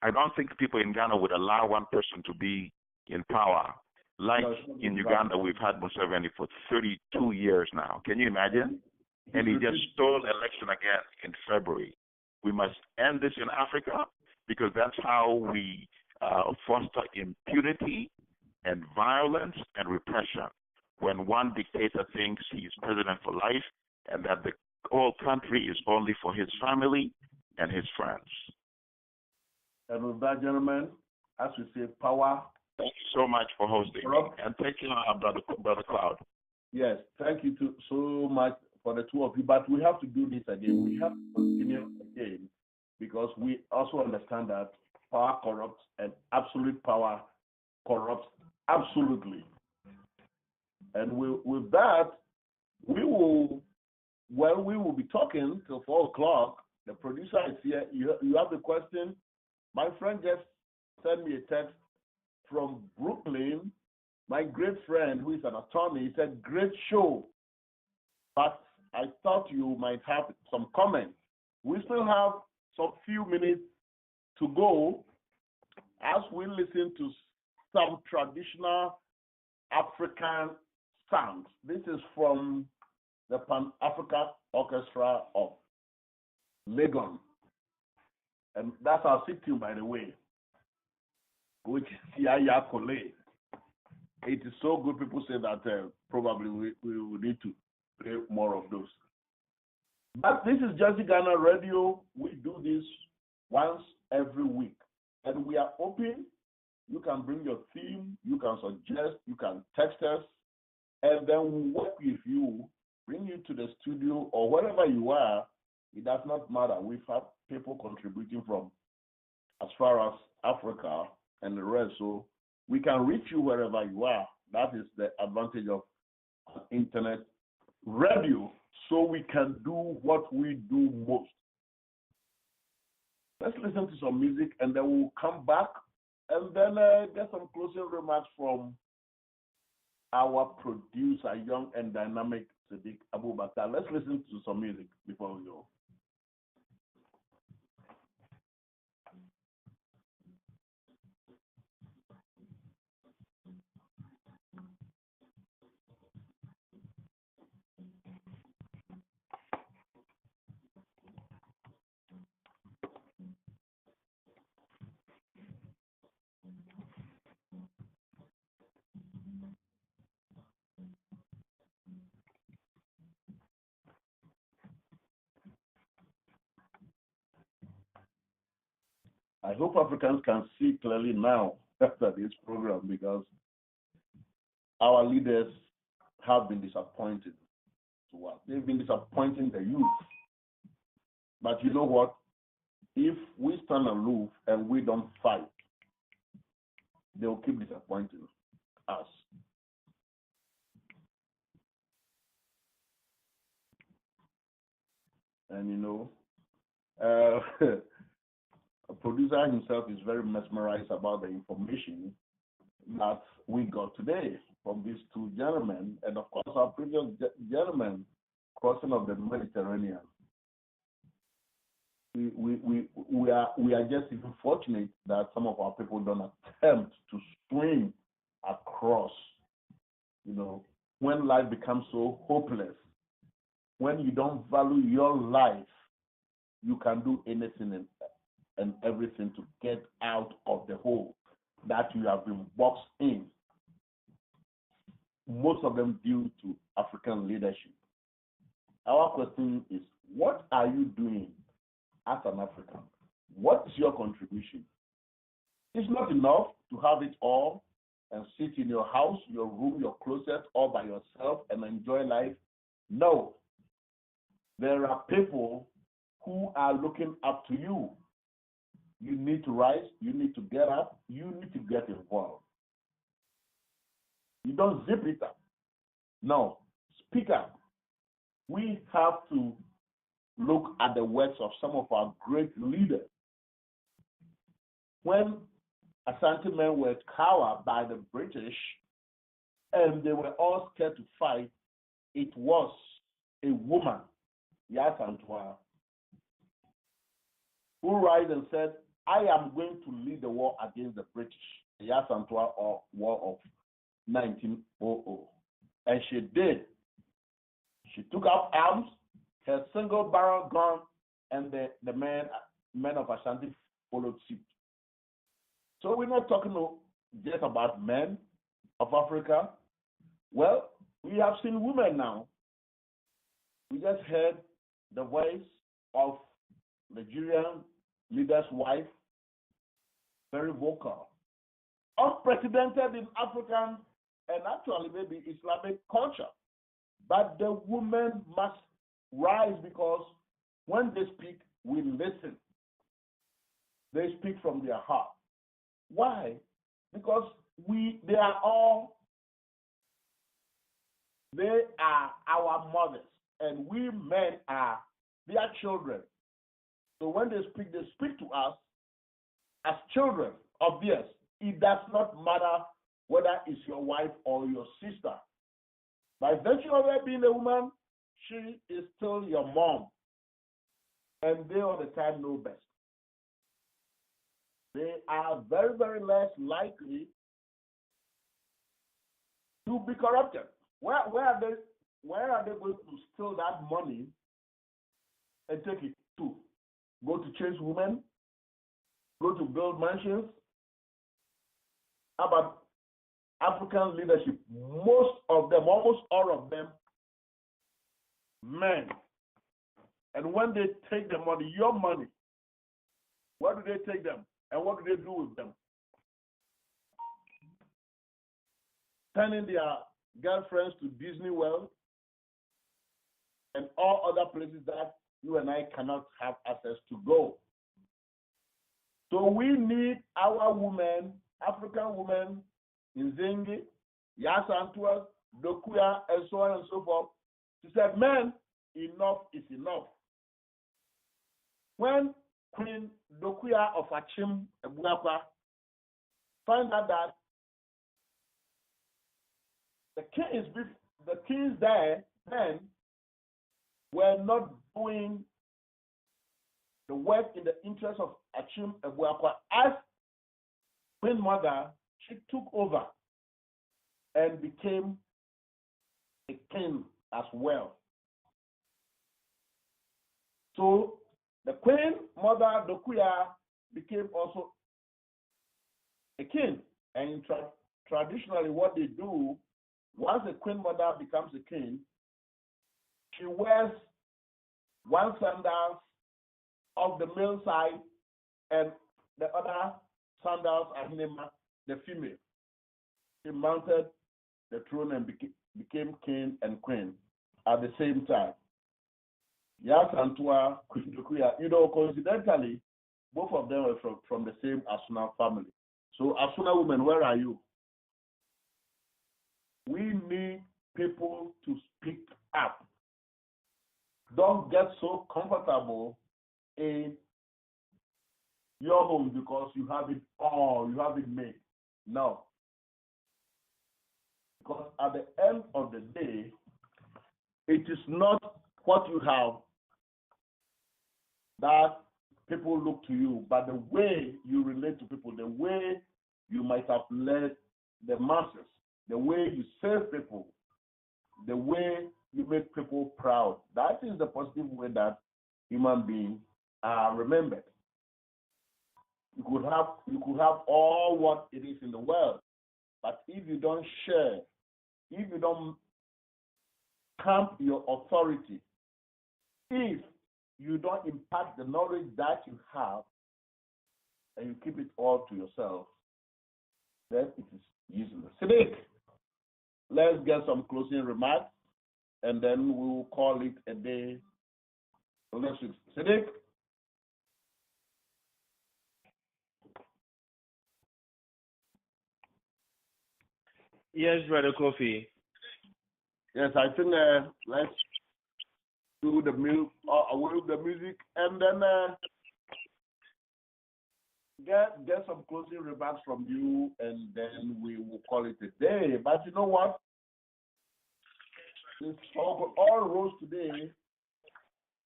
I don't think people in Ghana would allow one person to be in power. Like in Uganda, we've had Museveni for 32 years now. Can you imagine? And he just stole election again in February. We must end this in Africa because that's how we foster impunity and violence and repression. When one dictator thinks he's president for life and that the whole country is only for his family and his friends. And with that, gentlemen, as we say, power. Thank you so much for hosting. And thank you, Brother Claude. Yes, thank you so much for the two of you. But we have to do this again. We have to continue again because we also understand that power corrupts and absolute power corrupts absolutely. And with that, we will be talking till 4 o'clock. The producer is here. You have the question. My friend just sent me a text from Brooklyn. My great friend, who is an attorney, he said, "Great show." But I thought you might have some comments. We still have some few minutes to go as we listen to some traditional African sounds. This is from the Pan-Africa Orchestra of Legon. And that's our sit tune, by the way, which is Yaya Kole. It is so good. People say that probably we will need to play more of those. But this is Jazzy Ghana Radio. We do this once every week. And we are open. You can bring your theme. You can suggest. You can text us. And then we'll work with you, bring you to the studio or wherever you are. It does not matter. We've had people contributing from as far as Africa and the rest. So we can reach you wherever you are. That is the advantage of internet radio. So we can do what we do most. Let's listen to some music and then we'll come back and then get some closing remarks from our producer, young and dynamic Sadick Abubakar. Let's listen to some music before we go. I hope Africans can see clearly now after this program because our leaders have been disappointed to us. They've been disappointing the youth. But you know what? If we stand aloof and we don't fight, they'll keep disappointing us. And a producer himself is very mesmerized about the information that we got today from these two gentlemen, and of course our previous gentlemen crossing of the Mediterranean. We are just even fortunate that some of our people don't attempt to swim across. When life becomes so hopeless, when you don't value your life, you can do anything and everything to get out of the hole that you have been boxed in. Most of them due to African leadership. Our question is, what are you doing as an African? What is your contribution? It's not enough to have it all and sit in your house, your room, your closet, all by yourself and enjoy life. No. There are people who are looking up to you. You need to rise, you need to get up, you need to get involved. You don't zip it up. No, speak up. We have to look at the works of some of our great leaders. When Asante men were cowered by the British and they were all scared to fight, it was a woman, Yasantua, who rise and said, I am going to lead the war against the British, the Yasantua or War of 1900. And she did. She took up arms, her single barrel gun, and the men of Ashanti followed suit. So we're not talking just about men of Africa. Well, we have seen women now. We just heard the voice of Nigerian leader's wife, very vocal. Unprecedented in African and actually maybe Islamic culture. But the women must rise because when they speak, we listen. They speak from their heart. Why? Because they are our mothers, and we men are their children. So when they speak to us as children of theirs. It does not matter whether it's your wife or your sister. By virtue of her being a woman, she is still your mom. And they all the time know best. They are very, very less likely to be corrupted. Where are they going to steal that money and take it to? Go to chase women? Go to build mansions? How about African leadership? Most of them, almost all of them, men. And when they take the money, your money, where do they take them? And what do they do with them? Sending their girlfriends to Disney World and all other places that you and I cannot have access to go. So we need our women, African women, in Zengi, Yasantua, Dokuya, and so on and so forth, to say, men, enough is enough. When Queen Dokuya of Ayim Abubakar found out that the kings there then were not doing the work in the interest of Ayim Abubakar, as Queen Mother, she took over and became a king as well. So the Queen Mother Dokuya became also a king. And traditionally what they do, once the Queen Mother becomes a king, she wears one sandals of the male side and the other sandals are the female. She mounted the throne and became king and queen at the same time. Yasantua, Queen Dokuya, coincidentally, both of them were from the same Asuna family. So Asuna women, where are you? We need people to speak up. don't get so comfortable in your home because you have it all, you have it made. No. Because at the end of the day, it is not what you have that people look to you, but the way you relate to people, the way you might have led the masses, the way you serve people, the way you make people proud. That is the positive way that human beings are remembered. You could have all what it is in the world, but if you don't share, if you don't camp your authority, if you don't impact the knowledge that you have and you keep it all to yourself, then it is useless. Sadick, let's get some closing remarks and then we'll call it a day. Next week. Sadick? Yes, Brother Kofi. Yes, I think let's do the music and then get some closing remarks from you, and then we will call it a day. But you know what? This all roads today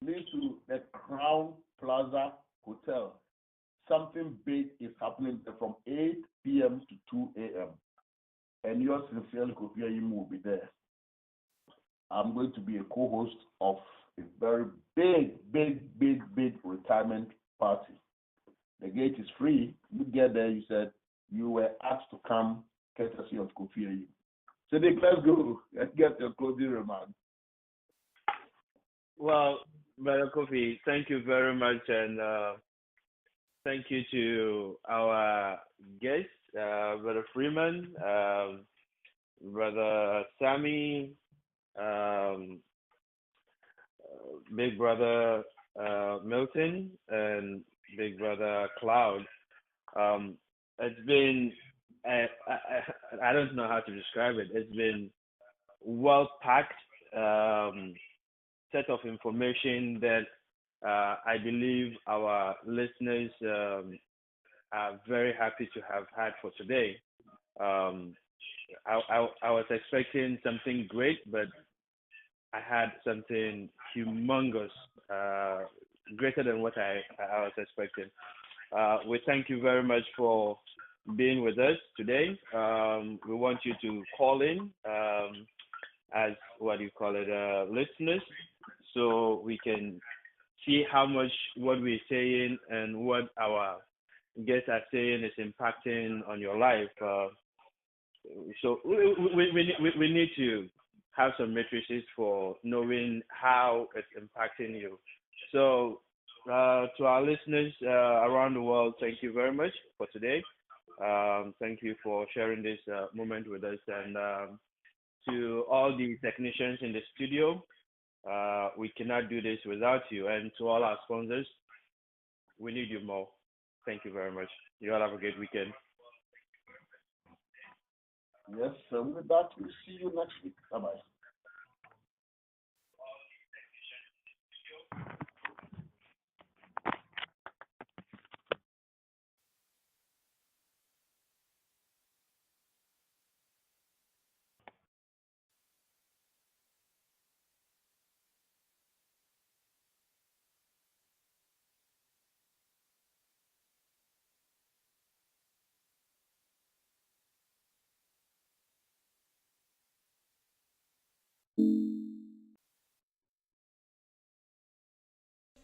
lead to the Crown Plaza Hotel. Something big is happening from 8 p.m. to 2 a.m. And yours sincerely, Kofi Ayim, will be there. I'm going to be a co-host of a very big retirement party. The gate is free. You get there, you said you were asked to come courtesy of Kofi Ayim. Sadick, let's go. Let's get your closing remarks. Well, Brother Kofi, thank you very much, and thank you to our guests, Brother Freeman, Brother Sammy, Big Brother Milton, and Big Brother Claude. It's been, I don't know how to describe it. It's been well-packed set of information that I believe our listeners are very happy to have had for today. I was expecting something great, but I had something humongous, greater than what I was expecting. We thank you very much for being with us today. We want you to call in as listeners, so we can see how much what we're saying and what our guests are saying is impacting on your life. So we need to have some matrices for knowing how it's impacting you. So to our listeners around the world, thank you very much for today. Thank you for sharing this moment with us, and to all the technicians in the studio, we cannot do this without you. And to all our sponsors, we need you more. Thank you very much. You all have a great weekend. Yes, with that, we'll see you next week. Bye-bye.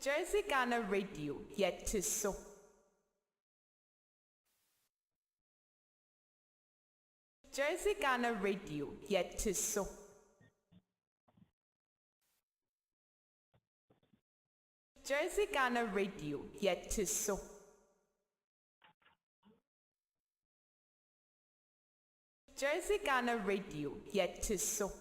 Jersey Ghana Radio, yet to so. Jersey Ghana Radio, yet to so. Jersey Ghana Radio, yet to so. Jersey Ghana Radio, yet to so.